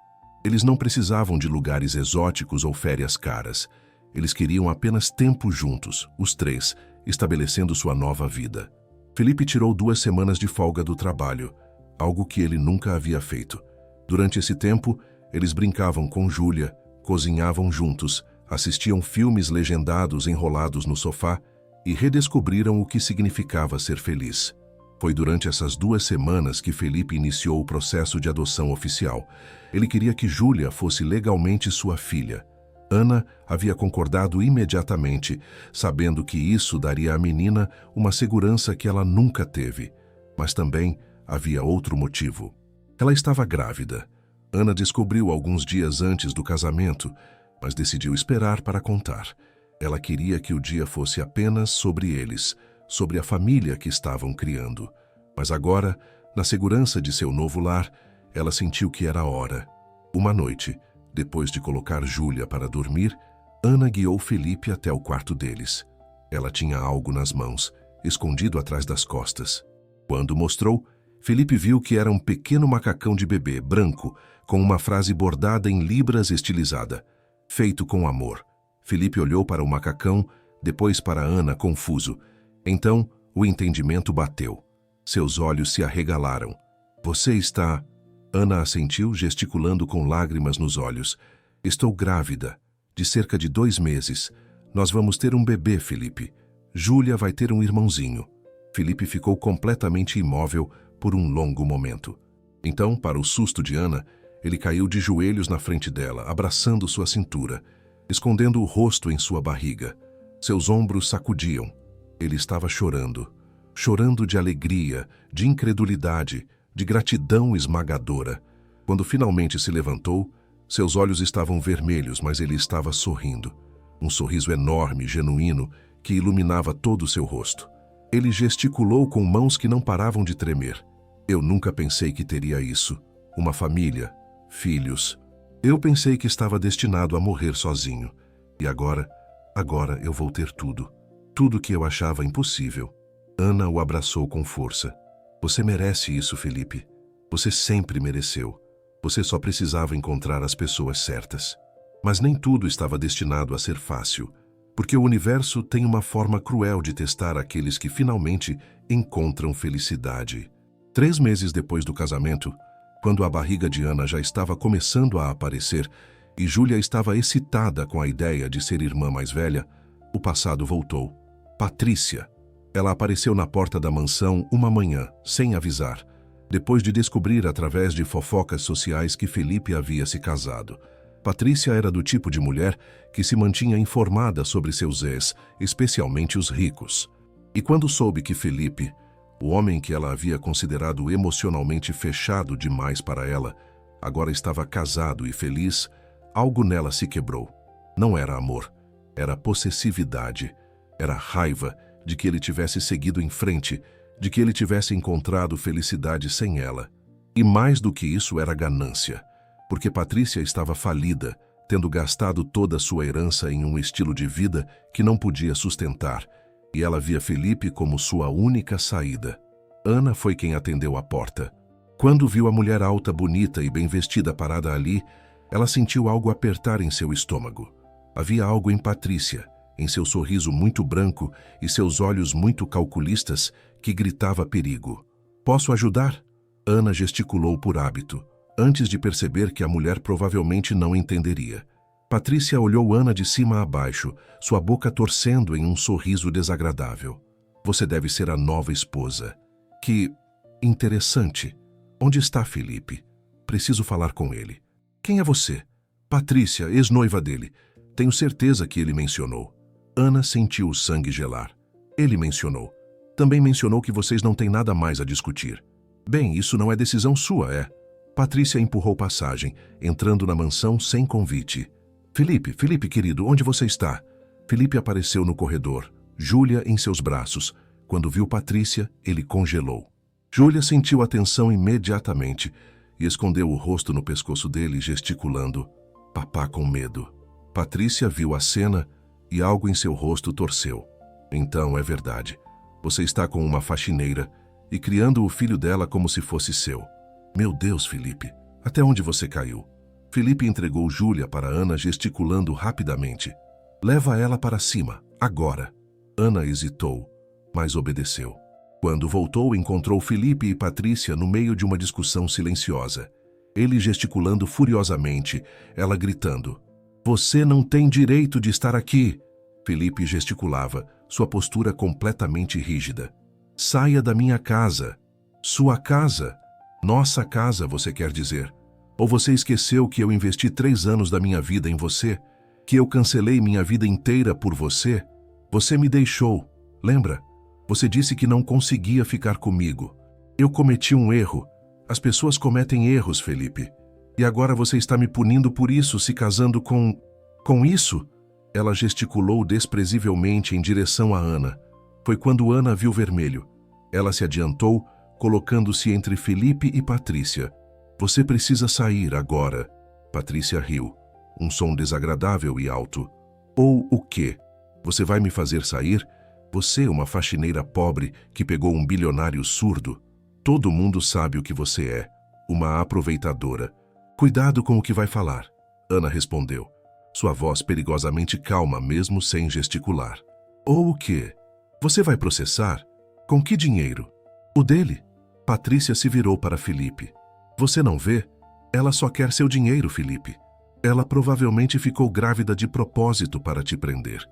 Eles não precisavam de lugares exóticos ou férias caras. Eles queriam apenas tempo juntos, os três, estabelecendo sua nova vida. Felipe tirou 2 semanas de folga do trabalho, algo que ele nunca havia feito. Durante esse tempo, eles brincavam com Júlia, cozinhavam juntos, assistiam filmes legendados enrolados no sofá e redescobriram o que significava ser feliz. Foi durante essas 2 semanas que Felipe iniciou o processo de adoção oficial. Ele queria que Júlia fosse legalmente sua filha. Ana havia concordado imediatamente, sabendo que isso daria à menina uma segurança que ela nunca teve. Mas também havia outro motivo. Ela estava grávida. Ana descobriu alguns dias antes do casamento, mas decidiu esperar para contar. Ela queria que o dia fosse apenas sobre eles, sobre a família que estavam criando. Mas agora, na segurança de seu novo lar, ela sentiu que era a hora. Uma noite, depois de colocar Júlia para dormir, Ana guiou Felipe até o quarto deles. Ela tinha algo nas mãos, escondido atrás das costas. Quando mostrou, Felipe viu que era um pequeno macacão de bebê, branco, com uma frase bordada em libras estilizada. Feito com amor. Felipe olhou para o macacão, depois para Ana, confuso. Então, o entendimento bateu. Seus olhos se arregalaram. Você está... Ana assentiu, gesticulando com lágrimas nos olhos. Estou grávida, de cerca de 2 meses. Nós vamos ter um bebê, Felipe. Júlia vai ter um irmãozinho. Felipe ficou completamente imóvel por um longo momento. Então, para o susto de Ana, ele caiu de joelhos na frente dela, abraçando sua cintura, escondendo o rosto em sua barriga. Seus ombros sacudiam. Ele estava chorando. Chorando de alegria, de incredulidade, de gratidão esmagadora. Quando finalmente se levantou, seus olhos estavam vermelhos, mas ele estava sorrindo. Um sorriso enorme, genuíno, que iluminava todo o seu rosto. Ele gesticulou com mãos que não paravam de tremer. Eu nunca pensei que teria isso. Uma família, filhos. Eu pensei que estava destinado a morrer sozinho. E agora eu vou ter tudo. Tudo que eu achava impossível. Ana o abraçou com força. Você merece isso, Felipe. Você sempre mereceu. Você só precisava encontrar as pessoas certas. Mas nem tudo estava destinado a ser fácil, porque o universo tem uma forma cruel de testar aqueles que finalmente encontram felicidade. 3 meses depois do casamento, quando a barriga de Ana já estava começando a aparecer e Júlia estava excitada com a ideia de ser irmã mais velha, o passado voltou. Patrícia. Ela apareceu na porta da mansão uma manhã, sem avisar, depois de descobrir através de fofocas sociais que Felipe havia se casado. Patrícia era do tipo de mulher que se mantinha informada sobre seus ex, especialmente os ricos. E quando soube que Felipe, o homem que ela havia considerado emocionalmente fechado demais para ela, agora estava casado e feliz, algo nela se quebrou. Não era amor, era possessividade, era raiva de que ele tivesse seguido em frente, de que ele tivesse encontrado felicidade sem ela. E mais do que isso era ganância, porque Patrícia estava falida, tendo gastado toda a sua herança em um estilo de vida que não podia sustentar, e ela via Felipe como sua única saída. Ana foi quem atendeu a porta. Quando viu a mulher alta, bonita e bem vestida parada ali, ela sentiu algo apertar em seu estômago. Havia algo em Patrícia, em seu sorriso muito branco e seus olhos muito calculistas, que gritava perigo. Posso ajudar? Ana gesticulou por hábito, antes de perceber que a mulher provavelmente não entenderia. Patrícia olhou Ana de cima a baixo, sua boca torcendo em um sorriso desagradável. Você deve ser a nova esposa. Que interessante. Onde está Felipe? Preciso falar com ele. Quem é você? Patrícia, ex-noiva dele. Tenho certeza que ele mencionou. Ana sentiu o sangue gelar. Ele mencionou. Também mencionou que vocês não têm nada mais a discutir. Bem, isso não é decisão sua, é? Patrícia empurrou passagem, entrando na mansão sem convite. Felipe, querido, onde você está? Felipe apareceu no corredor, Júlia em seus braços. Quando viu Patrícia, ele congelou. Júlia sentiu a tensão imediatamente e escondeu o rosto no pescoço dele, gesticulando. Papá com medo. Patrícia viu a cena e algo em seu rosto torceu. Então, é verdade. Você está com uma faxineira e criando o filho dela como se fosse seu. Meu Deus, Felipe, até onde você caiu? Felipe entregou Júlia para Ana, gesticulando rapidamente. Leva ela para cima, agora. Ana hesitou, mas obedeceu. Quando voltou, encontrou Felipe e Patrícia no meio de uma discussão silenciosa. Ele gesticulando furiosamente, ela gritando. Você não tem direito de estar aqui. Felipe gesticulava, sua postura completamente rígida. Saia da minha casa. Sua casa? Nossa casa, você quer dizer? Ou você esqueceu que eu investi 3 anos da minha vida em você? Que eu cancelei minha vida inteira por você? Você me deixou, lembra? Você disse que não conseguia ficar comigo. Eu cometi um erro. As pessoas cometem erros, Felipe. E agora você está me punindo por isso, se casando com... Com isso? Ela gesticulou desprezivelmente em direção a Ana. Foi quando Ana viu vermelho. Ela se adiantou, colocando-se entre Felipe e Patrícia. Você precisa sair agora. Patrícia riu. Um som desagradável e alto. Ou o quê? Você vai me fazer sair? Você, uma faxineira pobre que pegou um bilionário surdo? Todo mundo sabe o que você é. Uma aproveitadora. Cuidado com o que vai falar. Ana respondeu. Sua voz perigosamente calma, mesmo sem gesticular. Ou o quê? Você vai processar? Com que dinheiro? O dele? Patrícia se virou para Felipe. Você não vê? Ela só quer seu dinheiro, Felipe. Ela provavelmente ficou grávida de propósito para te prender.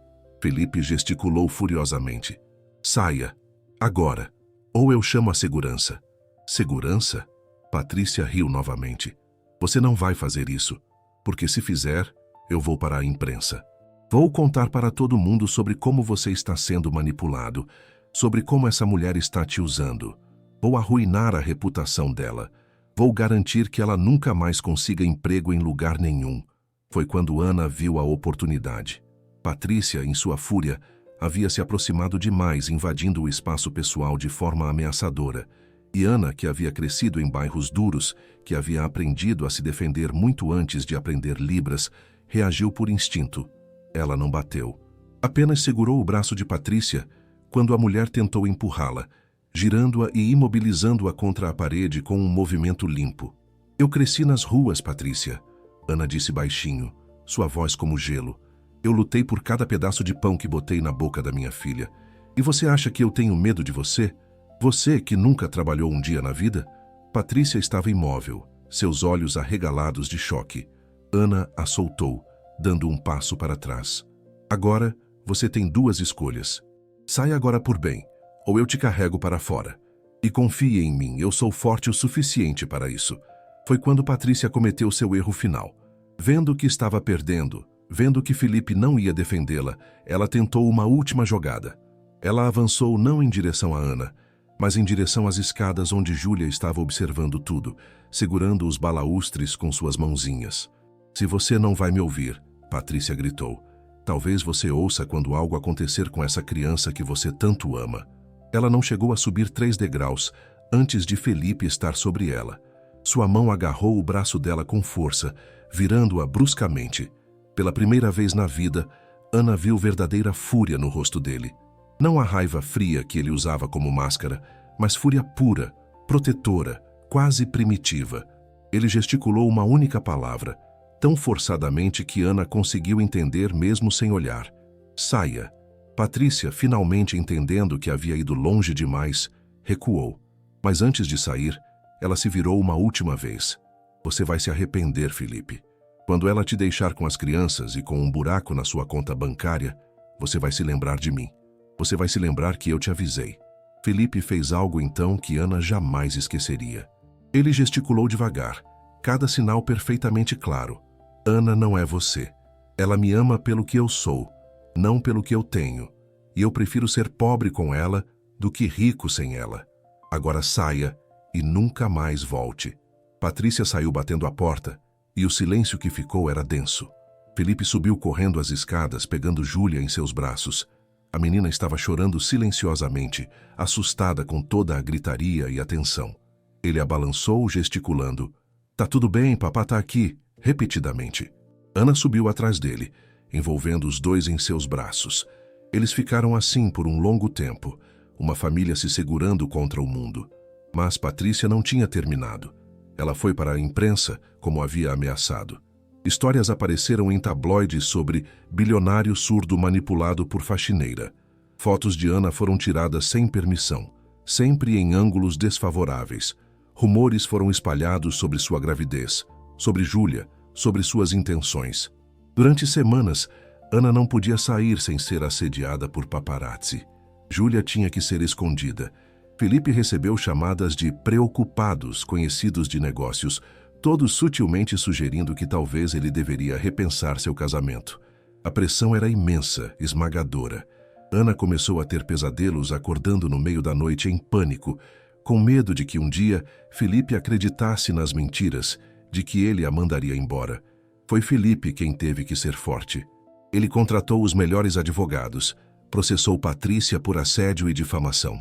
Felipe gesticulou furiosamente. Saia. Agora. Ou eu chamo a segurança. Segurança? Patrícia riu novamente. Você não vai fazer isso, porque se fizer, eu vou para a imprensa. Vou contar para todo mundo sobre como você está sendo manipulado, sobre como essa mulher está te usando. Vou arruinar a reputação dela. Vou garantir que ela nunca mais consiga emprego em lugar nenhum. Foi quando Ana viu a oportunidade. Patrícia, em sua fúria, havia se aproximado demais, invadindo o espaço pessoal de forma ameaçadora. E Ana, que havia crescido em bairros duros, que havia aprendido a se defender muito antes de aprender Libras, reagiu por instinto. Ela não bateu. Apenas segurou o braço de Patrícia quando a mulher tentou empurrá-la, girando-a e imobilizando-a contra a parede com um movimento limpo. Eu cresci nas ruas, Patrícia. Ana disse baixinho, sua voz como gelo. Eu lutei por cada pedaço de pão que botei na boca da minha filha. E você acha que eu tenho medo de você? Você que nunca trabalhou um dia na vida? Patrícia estava imóvel, seus olhos arregalados de choque. Ana a soltou, dando um passo para trás. Agora, você tem duas escolhas. Sai agora por bem, ou eu te carrego para fora. E confie em mim, eu sou forte o suficiente para isso. Foi quando Patrícia cometeu seu erro final. Vendo que estava perdendo, vendo que Felipe não ia defendê-la, ela tentou uma última jogada. Ela avançou não em direção a Ana, mas em direção às escadas onde Júlia estava observando tudo, segurando os balaústres com suas mãozinhas. Se você não vai me ouvir, Patrícia gritou. Talvez você ouça quando algo acontecer com essa criança que você tanto ama. Ela não chegou a subir 3 degraus antes de Felipe estar sobre ela. Sua mão agarrou o braço dela com força, virando-a bruscamente. Pela primeira vez na vida, Ana viu verdadeira fúria no rosto dele. Não a raiva fria que ele usava como máscara, mas fúria pura, protetora, quase primitiva. Ele gesticulou uma única palavra, tão forçadamente que Ana conseguiu entender mesmo sem olhar. Saia. Patrícia, finalmente entendendo que havia ido longe demais, recuou. Mas antes de sair, ela se virou uma última vez. Você vai se arrepender, Felipe. Quando ela te deixar com as crianças e com um buraco na sua conta bancária, você vai se lembrar de mim. Você vai se lembrar que eu te avisei. Felipe fez algo então que Ana jamais esqueceria. Ele gesticulou devagar, cada sinal perfeitamente claro. Ana não é você. Ela me ama pelo que eu sou, não pelo que eu tenho. E eu prefiro ser pobre com ela do que rico sem ela. Agora saia e nunca mais volte. Patrícia saiu batendo a porta, e o silêncio que ficou era denso. Felipe subiu correndo as escadas, pegando Júlia em seus braços. A menina estava chorando silenciosamente, assustada com toda a gritaria e a tensão. Ele a balançou, gesticulando. Tá tudo bem, papá tá aqui, repetidamente. Ana subiu atrás dele, envolvendo os dois em seus braços. Eles ficaram assim por um longo tempo, uma família se segurando contra o mundo. Mas Patrícia não tinha terminado. Ela foi para a imprensa, como havia ameaçado. Histórias apareceram em tabloides sobre bilionário surdo manipulado por faxineira. Fotos de Ana foram tiradas sem permissão, sempre em ângulos desfavoráveis. Rumores foram espalhados sobre sua gravidez, sobre Júlia, sobre suas intenções. Durante semanas, Ana não podia sair sem ser assediada por paparazzi. Júlia tinha que ser escondida. Felipe recebeu chamadas de preocupados, conhecidos de negócios, todos sutilmente sugerindo que talvez ele deveria repensar seu casamento. A pressão era imensa, esmagadora. Ana começou a ter pesadelos acordando no meio da noite em pânico, com medo de que um dia Felipe acreditasse nas mentiras, de que ele a mandaria embora. Foi Felipe quem teve que ser forte. Ele contratou os melhores advogados, processou Patrícia por assédio e difamação.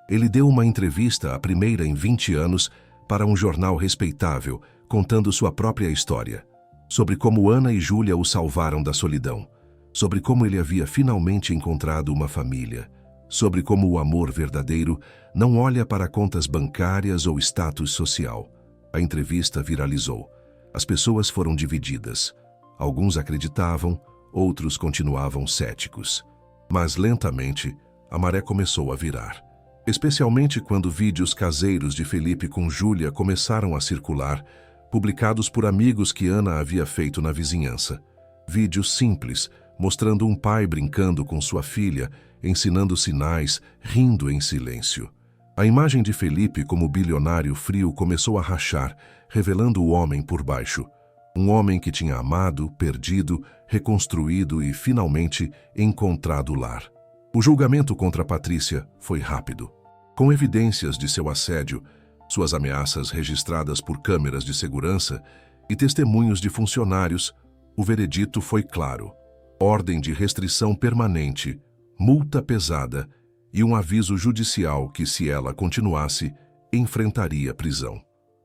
Ele deu uma entrevista, a primeira em 20 anos, para um jornal respeitável, contando sua própria história. Sobre como Ana e Júlia o salvaram da solidão. Sobre como ele havia finalmente encontrado uma família. Sobre como o amor verdadeiro não olha para contas bancárias ou status social. A entrevista viralizou. As pessoas foram divididas. Alguns acreditavam, outros continuavam céticos. Mas lentamente, a maré começou a virar. Especialmente quando vídeos caseiros de Felipe com Júlia começaram a circular, publicados por amigos que Ana havia feito na vizinhança. Vídeos simples, mostrando um pai brincando com sua filha, ensinando sinais, rindo em silêncio. A imagem de Felipe como bilionário frio começou a rachar, revelando o homem por baixo. Um homem que tinha amado, perdido, reconstruído e, finalmente, encontrado o lar. O julgamento contra Patrícia foi rápido. Com evidências de seu assédio, suas ameaças registradas por câmeras de segurança e testemunhos de funcionários, o veredito foi claro. Ordem de restrição permanente, multa pesada e um aviso judicial que, se ela continuasse, enfrentaria prisão.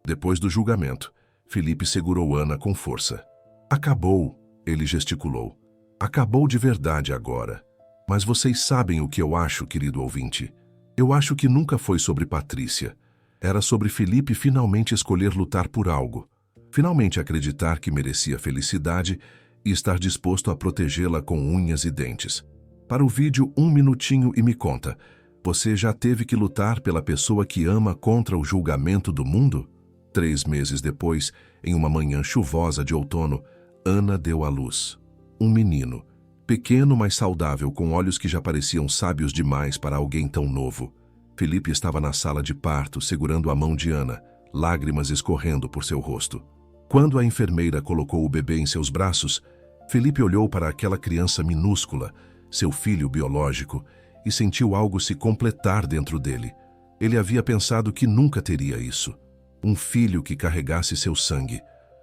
Depois do julgamento, Felipe segurou Ana com força. Acabou, ele gesticulou. Acabou de verdade agora. Mas vocês sabem o que eu acho, querido ouvinte. Eu acho que nunca foi sobre Patrícia. Era sobre Felipe finalmente escolher lutar por algo. Finalmente acreditar que merecia felicidade e estar disposto a protegê-la com unhas e dentes. Para o vídeo 1 minutinho e me conta, você já teve que lutar pela pessoa que ama contra o julgamento do mundo? 3 meses depois, em uma manhã chuvosa de outono, Ana deu à luz. Um menino, pequeno mas saudável, com olhos que já pareciam sábios demais para alguém tão novo. Felipe estava na sala de parto, segurando a mão de Ana, lágrimas escorrendo por seu rosto. Quando a enfermeira colocou o bebê em seus braços, Felipe olhou para aquela criança minúscula, seu filho biológico, e sentiu algo se completar dentro dele. Ele havia pensado que nunca teria isso. Um filho que carregasse seu sangue.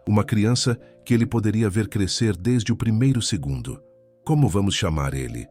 Uma criança que ele poderia ver crescer desde o primeiro segundo. Como vamos chamar ele?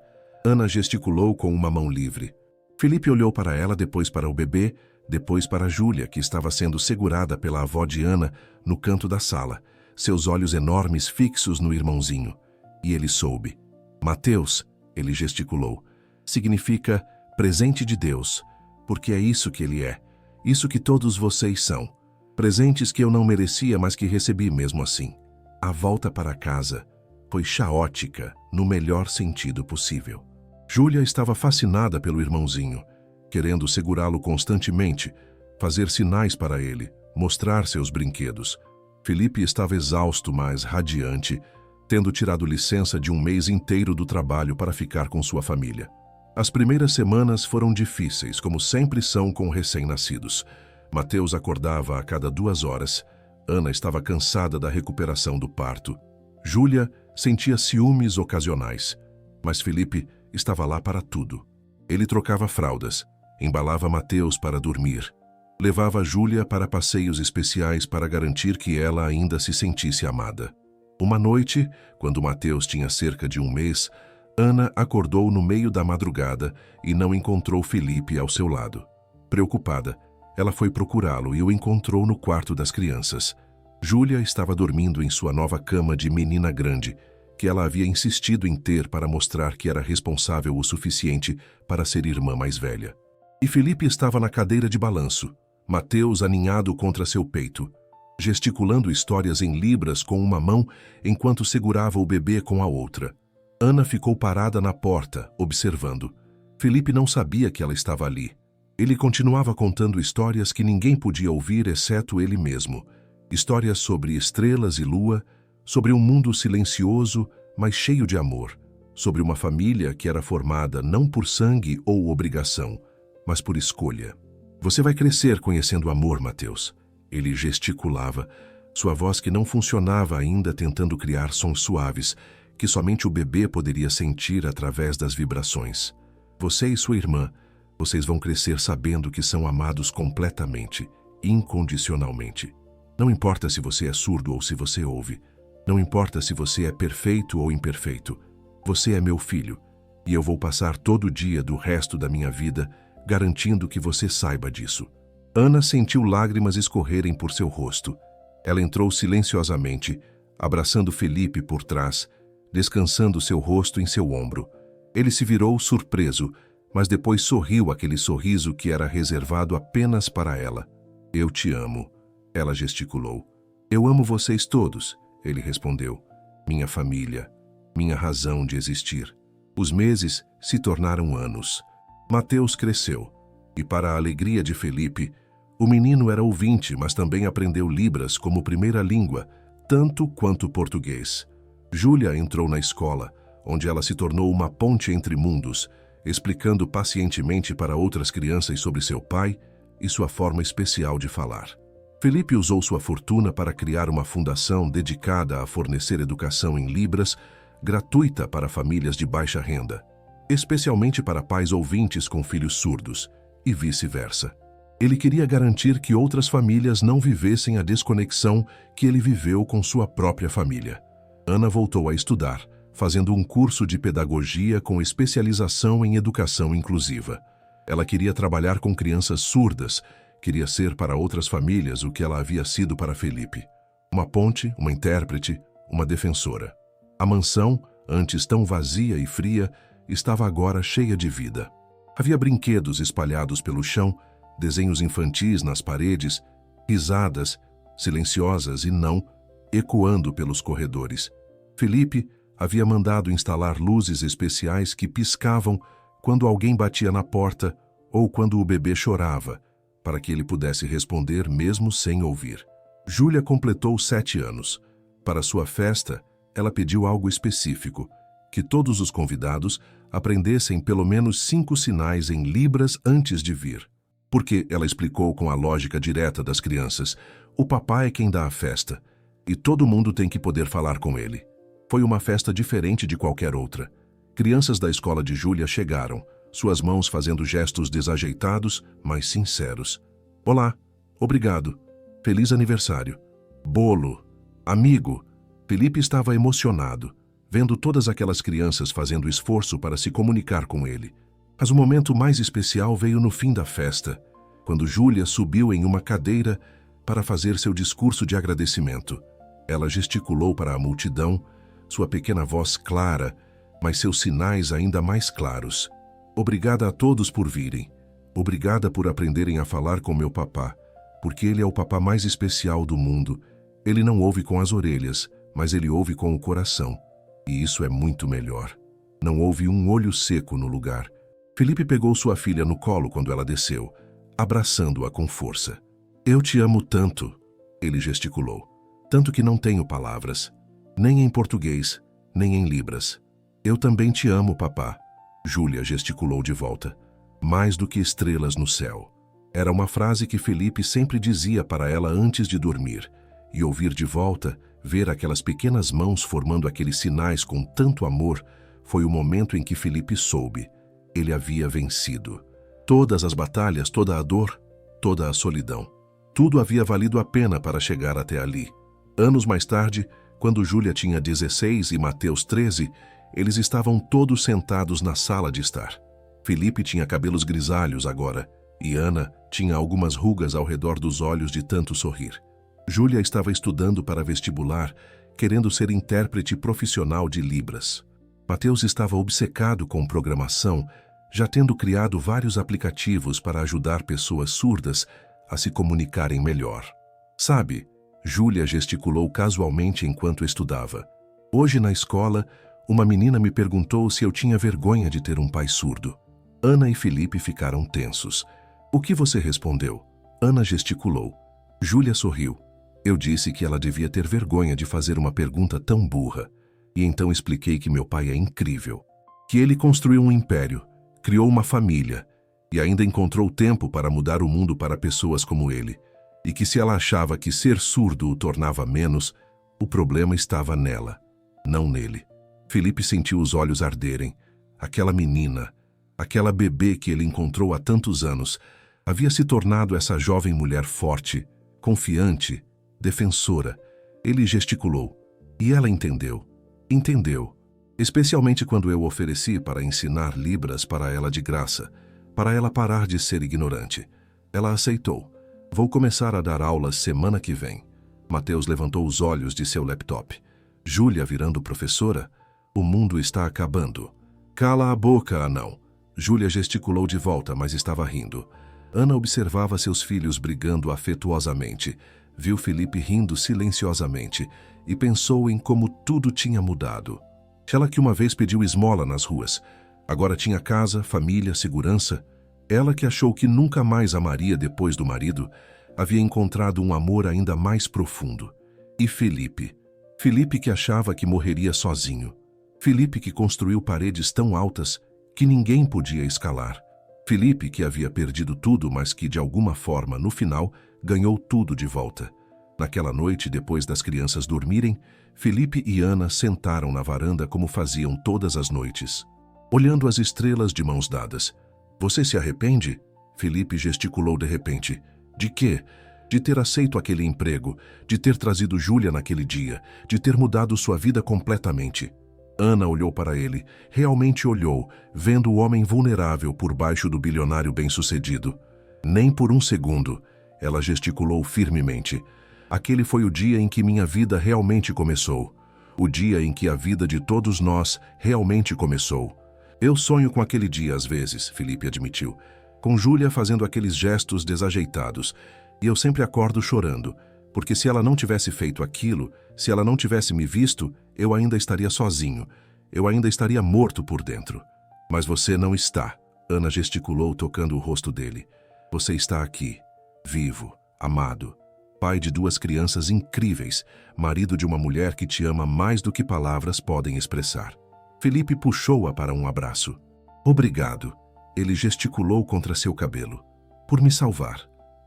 Ana gesticulou com uma mão livre. Felipe olhou para ela, depois para o bebê, depois para Júlia, que estava sendo segurada pela avó de Ana no canto da sala, seus olhos enormes fixos no irmãozinho. E ele soube. Mateus, ele gesticulou, significa presente de Deus, porque é isso que ele é, isso que todos vocês são. Presentes que eu não merecia, mas que recebi mesmo assim. A volta para casa foi caótica, no melhor sentido possível. Júlia estava fascinada pelo irmãozinho, querendo segurá-lo constantemente, fazer sinais para ele, mostrar seus brinquedos. Felipe estava exausto, mas radiante, tendo tirado licença de 1 mês inteiro do trabalho para ficar com sua família. As primeiras semanas foram difíceis, como sempre são com recém-nascidos. Mateus acordava a cada 2 horas. Ana estava cansada da recuperação do parto. Júlia sentia ciúmes ocasionais, mas Felipe estava lá para tudo. Ele trocava fraldas, embalava Mateus para dormir, levava Júlia para passeios especiais para garantir que ela ainda se sentisse amada. Uma noite, quando Mateus tinha cerca de 1 mês, Ana acordou no meio da madrugada e não encontrou Felipe ao seu lado. Preocupada, ela foi procurá-lo e o encontrou no quarto das crianças. Júlia estava dormindo em sua nova cama de menina grande, que ela havia insistido em ter para mostrar que era responsável o suficiente para ser irmã mais velha. E Felipe estava na cadeira de balanço, Mateus aninhado contra seu peito, gesticulando histórias em libras com uma mão enquanto segurava o bebê com a outra. Ana ficou parada na porta, observando. Felipe não sabia que ela estava ali. Ele continuava contando histórias que ninguém podia ouvir exceto ele mesmo. Histórias sobre estrelas e lua, sobre um mundo silencioso, mas cheio de amor. Sobre uma família que era formada não por sangue ou obrigação, mas por escolha. Você vai crescer conhecendo o amor, Mateus. Ele gesticulava, sua voz que não funcionava ainda tentando criar sons suaves, que somente o bebê poderia sentir através das vibrações. Você e sua irmã, vocês vão crescer sabendo que são amados completamente, incondicionalmente. Não importa se você é surdo ou se você ouve. Não importa se você é perfeito ou imperfeito. Você é meu filho, e eu vou passar todo dia do resto da minha vida garantindo que você saiba disso. Ana sentiu lágrimas escorrerem por seu rosto. Ela entrou silenciosamente, abraçando Felipe por trás, descansando seu rosto em seu ombro. Ele se virou surpreso, mas depois sorriu aquele sorriso que era reservado apenas para ela. Eu te amo, ela gesticulou. Eu amo vocês todos, ele respondeu. Minha família, minha razão de existir. Os meses se tornaram anos. Mateus cresceu, e para a alegria de Felipe, o menino era ouvinte, mas também aprendeu Libras como primeira língua, tanto quanto português. Júlia entrou na escola, onde ela se tornou uma ponte entre mundos, explicando pacientemente para outras crianças sobre seu pai e sua forma especial de falar. Felipe usou sua fortuna para criar uma fundação dedicada a fornecer educação em Libras, gratuita para famílias de baixa renda, especialmente para pais ouvintes com filhos surdos, e vice-versa. Ele queria garantir que outras famílias não vivessem a desconexão que ele viveu com sua própria família. Ana voltou a estudar, fazendo um curso de pedagogia com especialização em educação inclusiva. Ela queria trabalhar com crianças surdas, queria ser para outras famílias o que ela havia sido para Felipe. Uma ponte, uma intérprete, uma defensora. A mansão, antes tão vazia e fria, estava agora cheia de vida. Havia brinquedos espalhados pelo chão, desenhos infantis nas paredes, risadas, silenciosas e não, ecoando pelos corredores. Felipe havia mandado instalar luzes especiais que piscavam quando alguém batia na porta ou quando o bebê chorava, para que ele pudesse responder mesmo sem ouvir. Júlia completou 7 anos. Para sua festa, ela pediu algo específico, que todos os convidados aprendessem pelo menos 5 sinais em Libras antes de vir. Porque, ela explicou com a lógica direta das crianças, o papai é quem dá a festa, e todo mundo tem que poder falar com ele. Foi uma festa diferente de qualquer outra. Crianças da escola de Júlia chegaram, suas mãos fazendo gestos desajeitados, mas sinceros. Olá, obrigado, feliz aniversário, bolo, amigo. Felipe estava emocionado, vendo todas aquelas crianças fazendo esforço para se comunicar com ele. Mas o momento mais especial veio no fim da festa, quando Júlia subiu em uma cadeira para fazer seu discurso de agradecimento. Ela gesticulou para a multidão, sua pequena voz clara, mas seus sinais ainda mais claros. Obrigada a todos por virem. Obrigada por aprenderem a falar com meu papá, porque ele é o papá mais especial do mundo. Ele não ouve com as orelhas, mas ele ouve com o coração. E isso é muito melhor. Não houve um olho seco no lugar. Felipe pegou sua filha no colo quando ela desceu, abraçando-a com força. Eu te amo tanto, ele gesticulou. Tanto que não tenho palavras. Nem em português, nem em Libras. Eu também te amo, papá. Júlia gesticulou de volta. Mais do que estrelas no céu. Era uma frase que Felipe sempre dizia para ela antes de dormir. E ouvir de volta, ver aquelas pequenas mãos formando aqueles sinais com tanto amor, foi o momento em que Felipe soube. Ele havia vencido. Todas as batalhas, toda a dor, toda a solidão. Tudo havia valido a pena para chegar até ali. Anos mais tarde, quando Júlia tinha 16 e Mateus 13, eles estavam todos sentados na sala de estar. Felipe tinha cabelos grisalhos agora, e Ana tinha algumas rugas ao redor dos olhos de tanto sorrir. Júlia estava estudando para vestibular, querendo ser intérprete profissional de Libras. Mateus estava obcecado com programação, já tendo criado vários aplicativos para ajudar pessoas surdas a se comunicarem melhor. Sabe, Júlia gesticulou casualmente enquanto estudava. Hoje na escola, uma menina me perguntou se eu tinha vergonha de ter um pai surdo. Ana e Felipe ficaram tensos. O que você respondeu? Ana gesticulou. Júlia sorriu. Eu disse que ela devia ter vergonha de fazer uma pergunta tão burra. E então expliquei que meu pai é incrível. Que ele construiu um império, criou uma família e ainda encontrou tempo para mudar o mundo para pessoas como ele. E que se ela achava que ser surdo o tornava menos, o problema estava nela, não nele. Felipe sentiu os olhos arderem. Aquela menina, aquela bebê que ele encontrou há tantos anos, havia se tornado essa jovem mulher forte, confiante, defensora. Ele gesticulou. E ela entendeu. Entendeu. Especialmente quando eu ofereci para ensinar Libras para ela de graça, para ela parar de ser ignorante. Ela aceitou. Vou começar a dar aulas semana que vem. Mateus levantou os olhos de seu laptop. Júlia virando professora? O mundo está acabando. Cala a boca, anão. Júlia gesticulou de volta, mas estava rindo. Ana observava seus filhos brigando afetuosamente. Viu Felipe rindo silenciosamente e pensou em como tudo tinha mudado. Ela que uma vez pediu esmola nas ruas, agora tinha casa, família, segurança. Ela que achou que nunca mais amaria depois do marido, havia encontrado um amor ainda mais profundo. E Felipe? Felipe que achava que morreria sozinho. Felipe que construiu paredes tão altas que ninguém podia escalar. Felipe que havia perdido tudo, mas que de alguma forma, no final, ganhou tudo de volta. Naquela noite, depois das crianças dormirem, Felipe e Ana sentaram na varanda como faziam todas as noites, olhando as estrelas de mãos dadas. Você se arrepende? Felipe gesticulou de repente. De quê? De ter aceito aquele emprego, de ter trazido Júlia naquele dia, de ter mudado sua vida completamente. Ana olhou para ele, realmente olhou, vendo o homem vulnerável por baixo do bilionário bem-sucedido. Nem por um segundo, ela gesticulou firmemente. Aquele foi o dia em que minha vida realmente começou. O dia em que a vida de todos nós realmente começou. Eu sonho com aquele dia às vezes, Felipe admitiu, com Júlia fazendo aqueles gestos desajeitados, e eu sempre acordo chorando, porque se ela não tivesse feito aquilo, se ela não tivesse me visto, eu ainda estaria sozinho, eu ainda estaria morto por dentro. Mas você não está, Ana gesticulou tocando o rosto dele. Você está aqui, vivo, amado, pai de 2 crianças incríveis, marido de uma mulher que te ama mais do que palavras podem expressar. Felipe puxou-a para um abraço. Obrigado, ele gesticulou contra seu cabelo, por me salvar,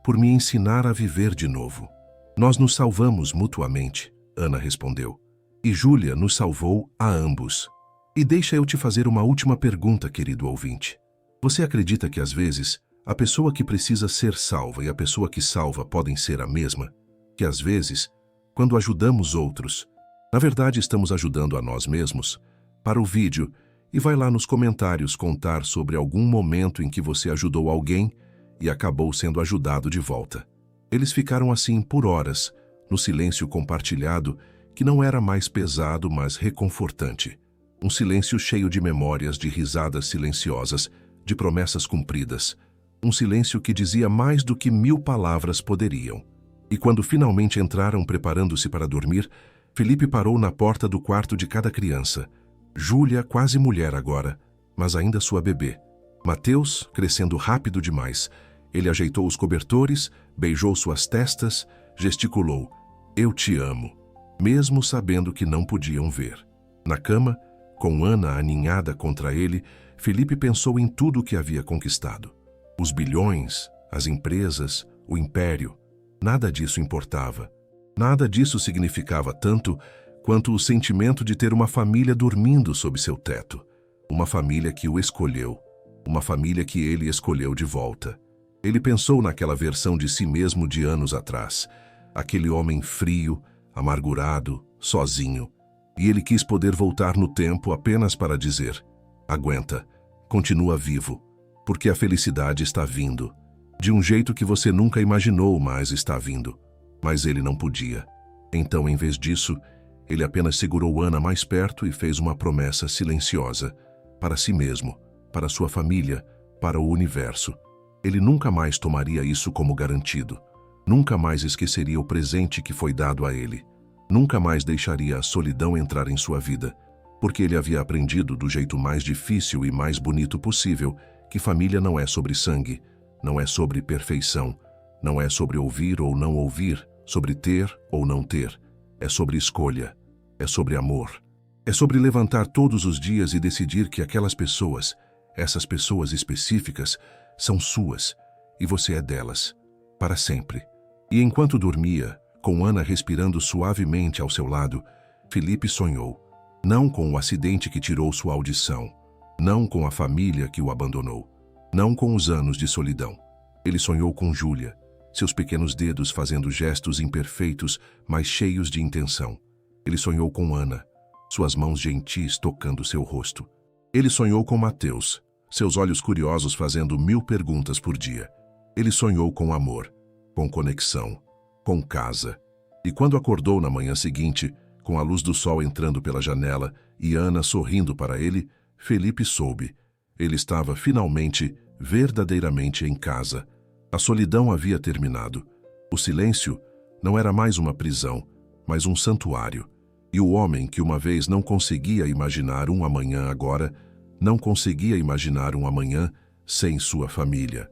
por me ensinar a viver de novo. Nós nos salvamos mutuamente, Ana respondeu. E Júlia nos salvou a ambos. E deixa eu te fazer uma última pergunta, querido ouvinte. Você acredita que às vezes a pessoa que precisa ser salva e a pessoa que salva podem ser a mesma? Que às vezes, quando ajudamos outros, na verdade estamos ajudando a nós mesmos? Para o vídeo, e vai lá nos comentários contar sobre algum momento em que você ajudou alguém e acabou sendo ajudado de volta. Eles ficaram assim por horas, no silêncio compartilhado, que não era mais pesado, mas reconfortante. Um silêncio cheio de memórias, de risadas silenciosas, de promessas cumpridas. Um silêncio que dizia mais do que 1000 palavras poderiam. E quando finalmente entraram preparando-se para dormir, Felipe parou na porta do quarto de cada criança. Júlia, quase mulher agora, mas ainda sua bebê. Mateus, crescendo rápido demais. Ele ajeitou os cobertores, beijou suas testas, gesticulou. Eu te amo, mesmo sabendo que não podiam ver. Na cama, com Ana aninhada contra ele, Felipe pensou em tudo o que havia conquistado. Os bilhões, as empresas, o império. Nada disso importava. Nada disso significava tanto quanto o sentimento de ter uma família dormindo sob seu teto. Uma família que o escolheu. Uma família que ele escolheu de volta. Ele pensou naquela versão de si mesmo de anos atrás. Aquele homem frio, amargurado, sozinho. E ele quis poder voltar no tempo apenas para dizer: aguenta, continua vivo, porque a felicidade está vindo. De um jeito que você nunca imaginou, mas está vindo. Mas ele não podia. Então, em vez disso, ele apenas segurou Ana mais perto e fez uma promessa silenciosa. Para si mesmo, para sua família, para o universo. Ele nunca mais tomaria isso como garantido. Nunca mais esqueceria o presente que foi dado a ele. Nunca mais deixaria a solidão entrar em sua vida, porque ele havia aprendido do jeito mais difícil e mais bonito possível que família não é sobre sangue, não é sobre perfeição, não é sobre ouvir ou não ouvir, sobre ter ou não ter. É sobre escolha, é sobre amor. É sobre levantar todos os dias e decidir que aquelas pessoas, essas pessoas específicas, são suas, e você é delas, para sempre. E enquanto dormia, com Ana respirando suavemente ao seu lado, Felipe sonhou. Não com o acidente que tirou sua audição. Não com a família que o abandonou. Não com os anos de solidão. Ele sonhou com Júlia, seus pequenos dedos fazendo gestos imperfeitos, mas cheios de intenção. Ele sonhou com Ana, suas mãos gentis tocando seu rosto. Ele sonhou com Mateus, seus olhos curiosos fazendo 1000 perguntas por dia. Ele sonhou com amor, com conexão, com casa. E quando acordou na manhã seguinte, com a luz do sol entrando pela janela e Ana sorrindo para ele, Felipe soube. Ele estava finalmente, verdadeiramente em casa. A solidão havia terminado. O silêncio não era mais uma prisão, mas um santuário. E o homem que uma vez não conseguia imaginar um amanhã agora, não conseguia imaginar um amanhã sem sua família.